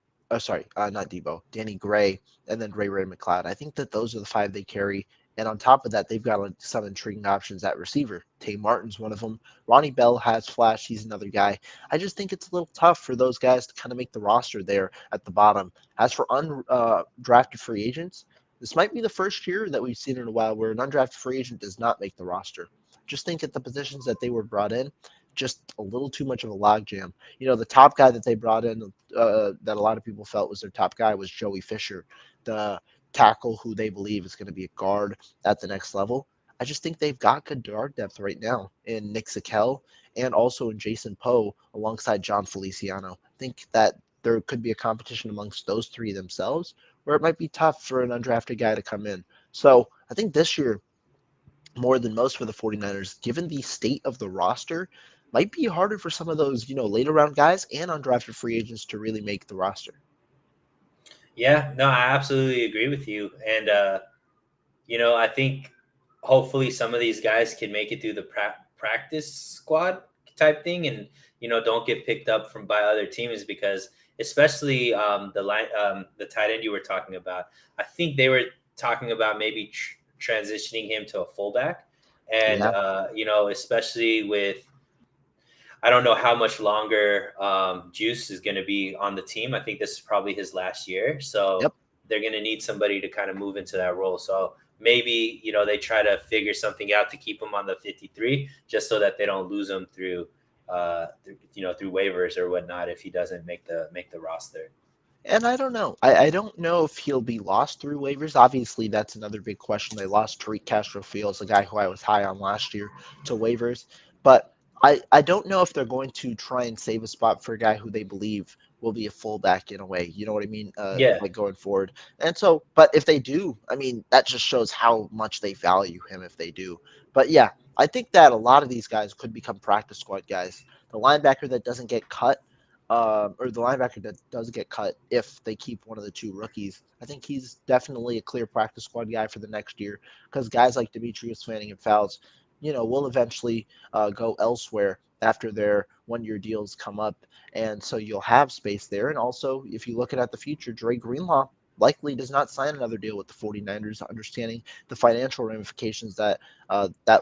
Debo, Danny Gray, and then Ray McLeod. I think that those are the 5 they carry. And on top of that, they've got some intriguing options at receiver. Tay Martin's one of them. Ronnie Bell has flash. He's another guy. I just think it's a little tough for those guys to kind of make the roster there at the bottom. As for undrafted free agents, this might be the first year that we've seen in a while where an undrafted free agent does not make the roster. Just think at the positions that they were brought in, just a little too much of a logjam. The top guy that they brought in that a lot of people felt was their top guy was Joey Fisher, the tackle who they believe is going to be a guard at the next level. I just think they've got good guard depth right now in Nick Zakelj and also in Jason Poe alongside John Feliciano. I think that there could be a competition amongst those 3 themselves where it might be tough for an undrafted guy to come in. So I think this year, more than most for the 49ers, given the state of the roster, might be harder for some of those, later round guys and undrafted free agents to really make the roster. Yeah, no, I absolutely agree with you. And, I think hopefully some of these guys can make it through the practice squad type thing and, don't get picked up by other teams because especially the tight end you were talking about, I think they were talking about maybe transitioning him to a fullback. And, especially with, I don't know how much longer Juice is going to be on the team. I think this is probably his last year. So Yep. they're going to need somebody to kind of move into that role. So maybe, they try to figure something out to keep him on the 53 just so that they don't lose him through waivers or whatnot if he doesn't make the roster. And I don't know. I don't know if he'll be lost through waivers. Obviously, that's another big question. They lost Tariq Castro Fields, a guy who I was high on last year, to waivers. But I don't know if they're going to try and save a spot for a guy who they believe will be a fullback in a way. You know what I mean? Yeah. Like going forward. And so, but if they do, I mean, that just shows how much they value him if they do. But yeah, I think that a lot of these guys could become practice squad guys. The linebacker that doesn't get cut or the linebacker that does get cut if they keep one of the two rookies. I think he's definitely a clear practice squad guy for the next year because guys like Demetrius Fanning and Fouts, will eventually go elsewhere after their 1 year deals come up. And so you'll have space there. And also, if you look at the future, Dre Greenlaw likely does not sign another deal with the 49ers, understanding the financial ramifications that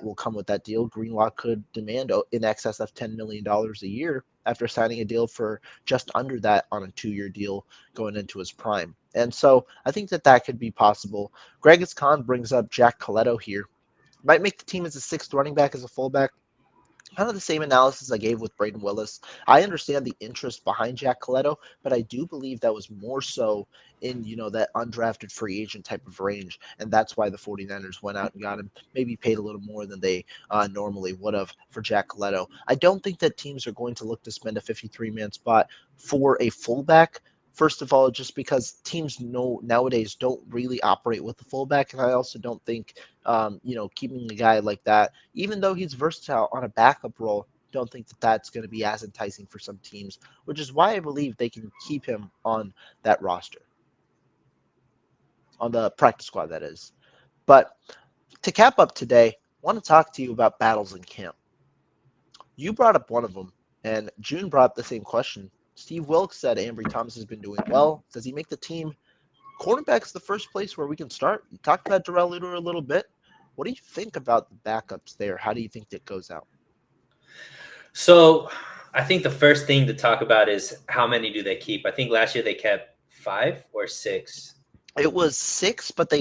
will come with that deal. Greenlaw could demand in excess of $10 million a year after signing a deal for just under that on a 2 year deal going into his prime. And so I think that could be possible. Gregus Khan brings up Jack Coletto here. Might make the team as a sixth running back, as a fullback. Kind of the same analysis I gave with Braden Willis. I understand the interest behind Jack Coletto, but I do believe that was more so in, that undrafted free agent type of range. And that's why the 49ers went out and got him, maybe paid a little more than they normally would have for Jack Coletto. I don't think that teams are going to look to spend a 53-man spot for a fullback. First of all, just because teams nowadays don't really operate with the fullback. And I also don't think, keeping a guy like that, even though he's versatile on a backup role, don't think that that's going to be as enticing for some teams, which is why I believe they can keep him on that roster, on the practice squad, that is. But to cap up today, I want to talk to you about battles in camp. You brought up one of them, and June brought up the same question. Steve Wilkes said Ambry Thomas has been doing well. Does he make the team? Cornerback's the first place where we can start. You talked about Darrell Luter a little bit. What do you think about the backups there? How do you think that goes out? So I think the first thing to talk about is how many do they keep? I think last year they kept 5 or 6. It was 6, but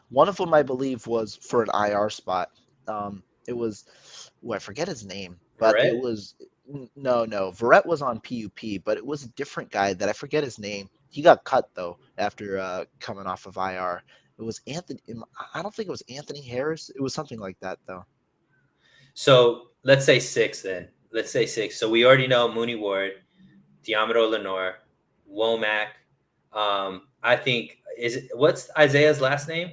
one of them I believe was for an IR spot. It was, I forget his name, but it Verrett? was no. Verrett was on PUP, but it was a different guy that I forget his name. He got cut though after coming off of IR. It was Anthony. I don't think it was Anthony Harris. It was something like that though. So let's say 6 then. Let's say 6. So we already know Mooney Ward, Diamondo Lenore, Womack. I think what's Isaiah's last name?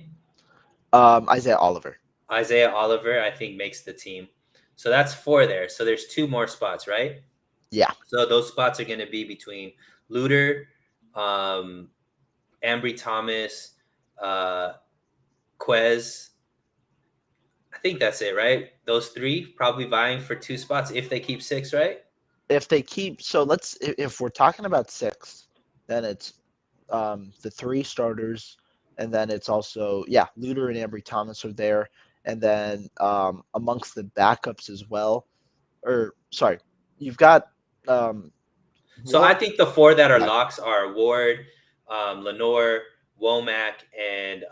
Isaiah Oliver. Isaiah Oliver, I think, makes the team. So that's 4 there. So there's 2 more spots, right? Yeah. So those spots are going to be between Luter, Ambry Thomas, Quez. I think that's it, right? Those 3 probably vying for 2 spots if they keep 6, right? If they keep, so if we're talking about 6, then it's the 3 starters, and then it's also Luter and Ambry Thomas are there, and then amongst the backups as well, or sorry, you've got So I Ward. think the 4 that are Yeah, locks are Ward, Lenore, Womack, and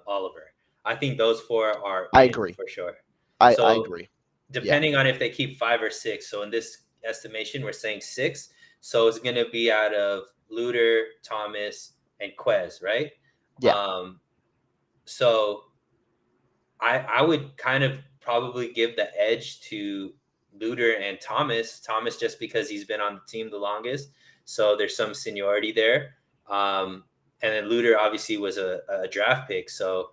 Oliver. I think those 4 are I in agree. for sure. I So agree. Yeah, depending on if they keep 5 or 6. So in this estimation, we're saying 6. So it's going to be out of Luter, Thomas, and Quez, right? yeah, So I would kind of probably give the edge to Luter and Thomas. Thomas just because he's been on the team the longest, so there's some seniority there. And then Luter obviously was a draft pick, so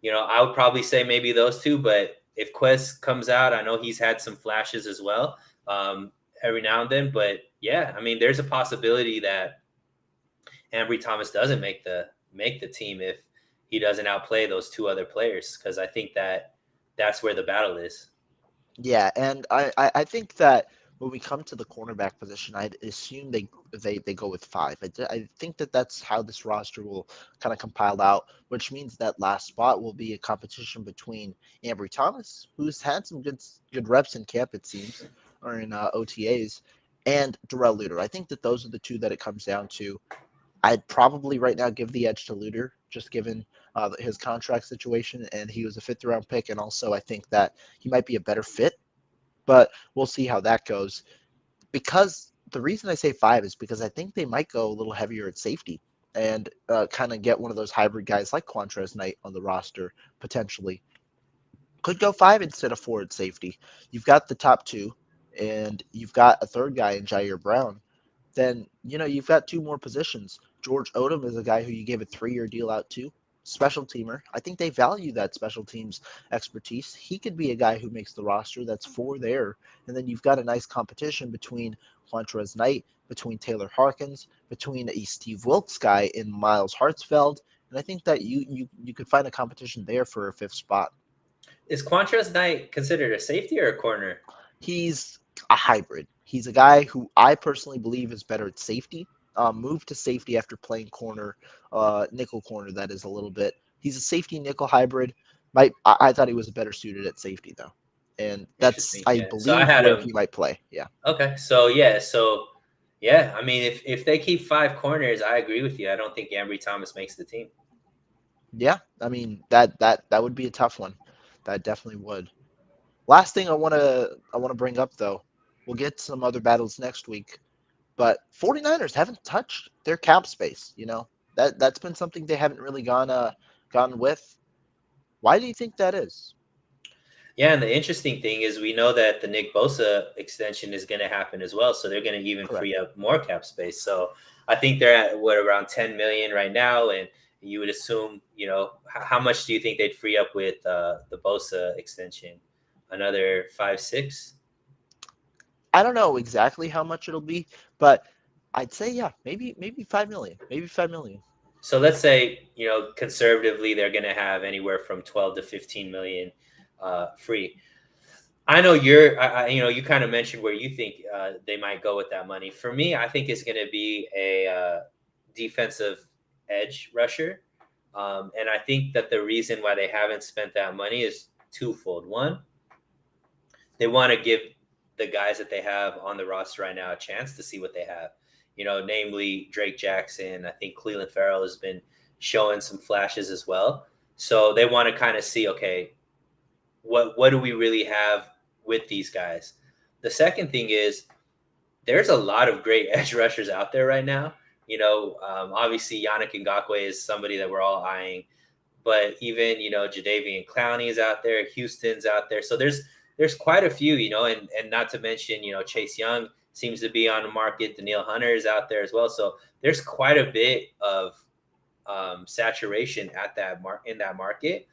I would probably say maybe those 2. But if Quest comes out, I know he's had some flashes as well, every now and then. But yeah, I mean, there's a possibility that Ambry Thomas doesn't make the team if he doesn't outplay those 2 other players, because I think that's where the battle is. yeah. And I think that when we come to the cornerback position, I'd assume they go with 5. I think that's how this roster will kind of compile out, which means that last spot will be a competition between Ambry Thomas, who's had some good reps in camp, it seems, or in OTAs, and Darrell Luter. I think that those are the two that it comes down to. I'd probably right now give the edge to Luter, just given his contract situation, and he was a fifth round pick, and also I think that he might be a better fit. But we'll see how that goes. Because the reason I say five is because I think they might go a little heavier at safety and kind of get one of those hybrid guys like Quantrez Knight on the roster potentially. Could go five instead of four at safety. You've got the top two, and you've got a third guy in Jair Brown. Then you've got two more positions. George Odom is a guy who you gave a 3-year deal out to. Special teamer. I think they value that special teams expertise. He could be a guy who makes the roster. That's four there. And then you've got a nice competition between Quantrez Knight, between Taylor Harkins, between a Steve Wilkes guy in Miles Hartsfeld. And I think that you could find a competition there for a fifth spot. Is Quantrez Knight considered a safety or a corner? He's a hybrid. He's a guy who I personally believe is better at safety. Moved to safety after playing corner, nickel corner. That is a little bit. He's a safety nickel hybrid. I thought he was better suited at safety though, and that's Interesting. I Yeah. So I believe had where him. he might play. Yeah. Okay. So I mean, if they keep five corners, I agree with you. I don't think Ambry Thomas makes the team. Yeah. I mean that would be a tough one. That definitely would. Last thing I want to bring up though. We'll get some other battles next week. But 49ers haven't touched their cap space. That's been something they haven't really gone with. Why do you think that is? Yeah, and the interesting thing is we know that the Nick Bosa extension is going to happen as well, so they're going to even Correct. free up more cap space. So I think they're at around 10 million right now, and you would assume, how much do you think they'd free up with the Bosa extension? Another 5, 6? I don't know exactly how much it'll be, but I'd say yeah, maybe 5 million, maybe 5 million. So let's say, conservatively, they're going to have anywhere from 12 to 15 million free. I know you kind of mentioned where you think they might go with that money. For me, I think it's going to be a defensive edge rusher. And I think that the reason why they haven't spent that money is twofold. One, they want to give the guys that they have on the roster right now a chance to see what they have. Namely Drake Jackson. I think Cleveland Farrell has been showing some flashes as well. So they want to kind of see, okay, what do we really have with these guys? The second thing is there's a lot of great edge rushers out there right now. Obviously Yannick Ngakoue is somebody that we're all eyeing, but even, Jadeveon Clowney is out there, Houston's out there. So there's quite a few, and not to mention, Chase Young seems to be on the market. Danielle Hunter is out there as well. So there's quite a bit of saturation in that market.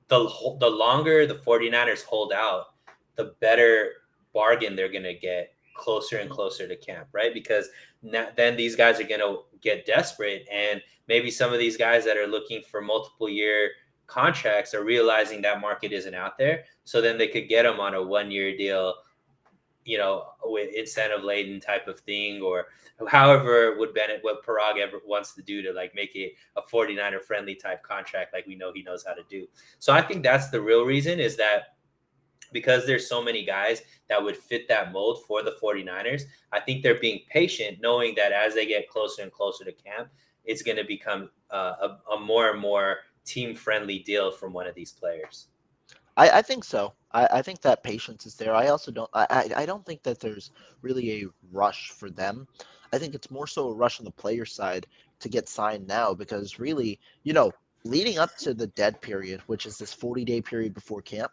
The longer the 49ers hold out, the better bargain they're going to get closer and closer to camp, right? Because then these guys are going to get desperate, and maybe some of these guys that are looking for multiple year contracts are realizing that market isn't out there. So then they could get them on a 1-year deal, with incentive laden type of thing, or however what Parag ever wants to do to like make it a 49er friendly type contract, like we know he knows how to do. So I think that's the real reason, is that because there's so many guys that would fit that mold for the 49ers, I think they're being patient, knowing that as they get closer and closer to camp, it's going to become a more and more team friendly deal from one of these players. I think so. I think that patience is there. I also don't. I don't think that there's really a rush for them. I think it's more so a rush on the player side to get signed now because really, leading up to the dead period, which is this 40-day period before camp,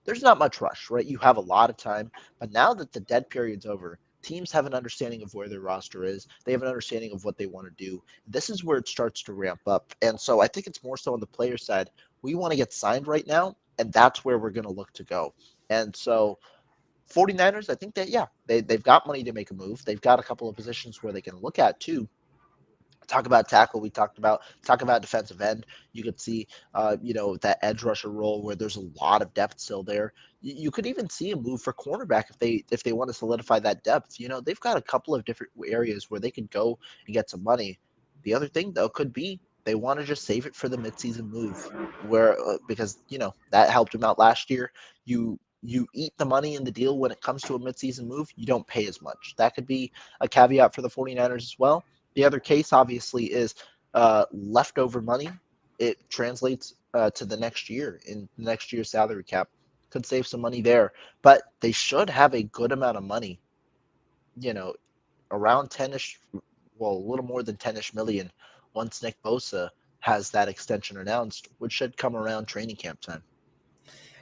there's not much rush, right? You have a lot of time, but now that the dead period's over, teams have an understanding of where their roster is. They have an understanding of what they want to do. This is where it starts to ramp up, and so I think it's more so on the player side. We want to get signed right now, and that's where we're going to look to go. And so 49ers, I think that, yeah, they've got money to make a move. They've got a couple of positions where they can look at too. Talk about tackle. We talk about defensive end. You could see, that edge rusher role where there's a lot of depth still there. You could even see a move for cornerback if they want to solidify that depth. They've got a couple of different areas where they could go and get some money. The other thing though could be they want to just save it for the midseason move, where because that helped them out last year. You you eat the money in the deal when it comes to a midseason move, you don't pay as much. That could be a caveat for the 49ers as well. The other case, obviously, is leftover money. It translates to the next year in the next year's salary cap. Could save some money there, but they should have a good amount of money, around 10-ish, well, a little more than 10-ish million once Nick Bosa has that extension announced, which should come around training camp time.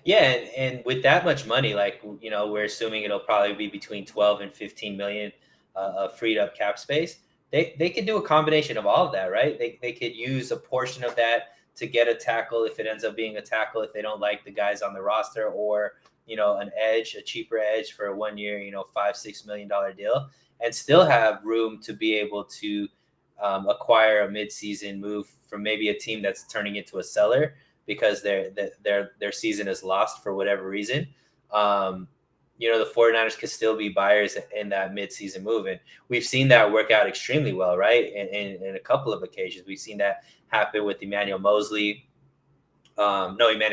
Yeah, and with that much money, like we're assuming it'll probably be between 12 and 15 million of freed up cap space. They could do a combination of all of that, right? They could use a portion of that to get a tackle if it ends up being a tackle if they don't like the guys on the roster, or an edge, a cheaper edge for a 1 year, $5-6 million deal, and still have room to be able to acquire a midseason move from maybe a team that's turning into a seller because their season is lost for whatever reason. The 49ers could still be buyers in that midseason move. And we've seen that work out extremely well, right? In a couple of occasions. We've seen that happen with Emmanuel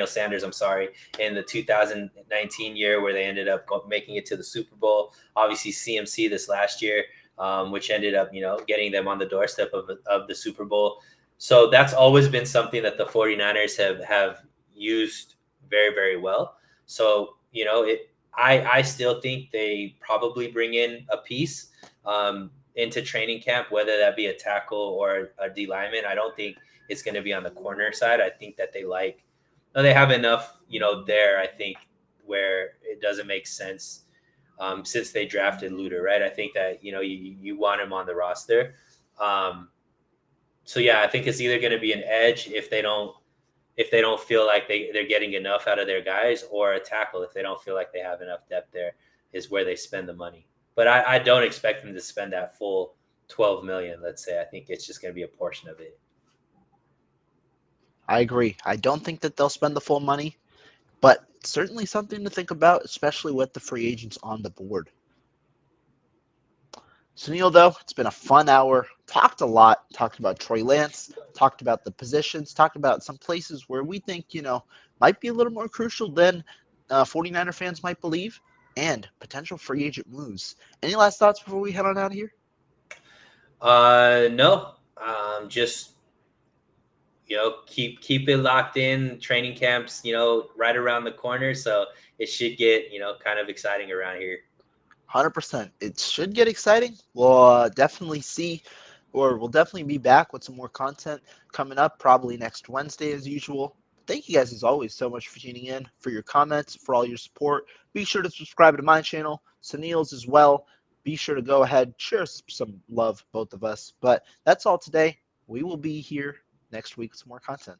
Sanders, I'm sorry, in the 2019 year where they ended up making it to the Super Bowl. Obviously, CMC this last year, which ended up, getting them on the doorstep of the Super Bowl. So that's always been something that the 49ers have used very, very well. So, I still think they probably bring in a piece into training camp, whether that be a tackle or a D lineman. I don't think it's going to be on the corner side. I think that they have enough, there, I think, where it doesn't make sense since they drafted Luter, right? I think that, you want him on the roster. So yeah, I think it's either going to be an edge if they don't feel like they're getting enough out of their guys, or a tackle if they don't feel like they have enough depth there, is where they spend the money. But I don't expect them to spend that full 12 million, let's say. I think it's just going to be a portion of it. I agree. I don't think that they'll spend the full money, but certainly something to think about, especially with the free agents on the board. Suneil, though, it's been a fun hour. Talked a lot. Talked about Trey Lance. Talked about the positions. Talked about some places where we think, might be a little more crucial than 49er fans might believe, and potential free agent moves. Any last thoughts before we head on out of here? No. Just keep it locked in. Training camps, right around the corner, so it should get kind of exciting around here. 100%. It should get exciting. We'll definitely we'll definitely be back with some more content coming up, probably next Wednesday as usual. Thank you guys as always so much for tuning in, for your comments, for all your support. Be sure to subscribe to my channel, Suneil's as well. Be sure to go ahead, share some love, both of us. But that's all today. We will be here next week with some more content.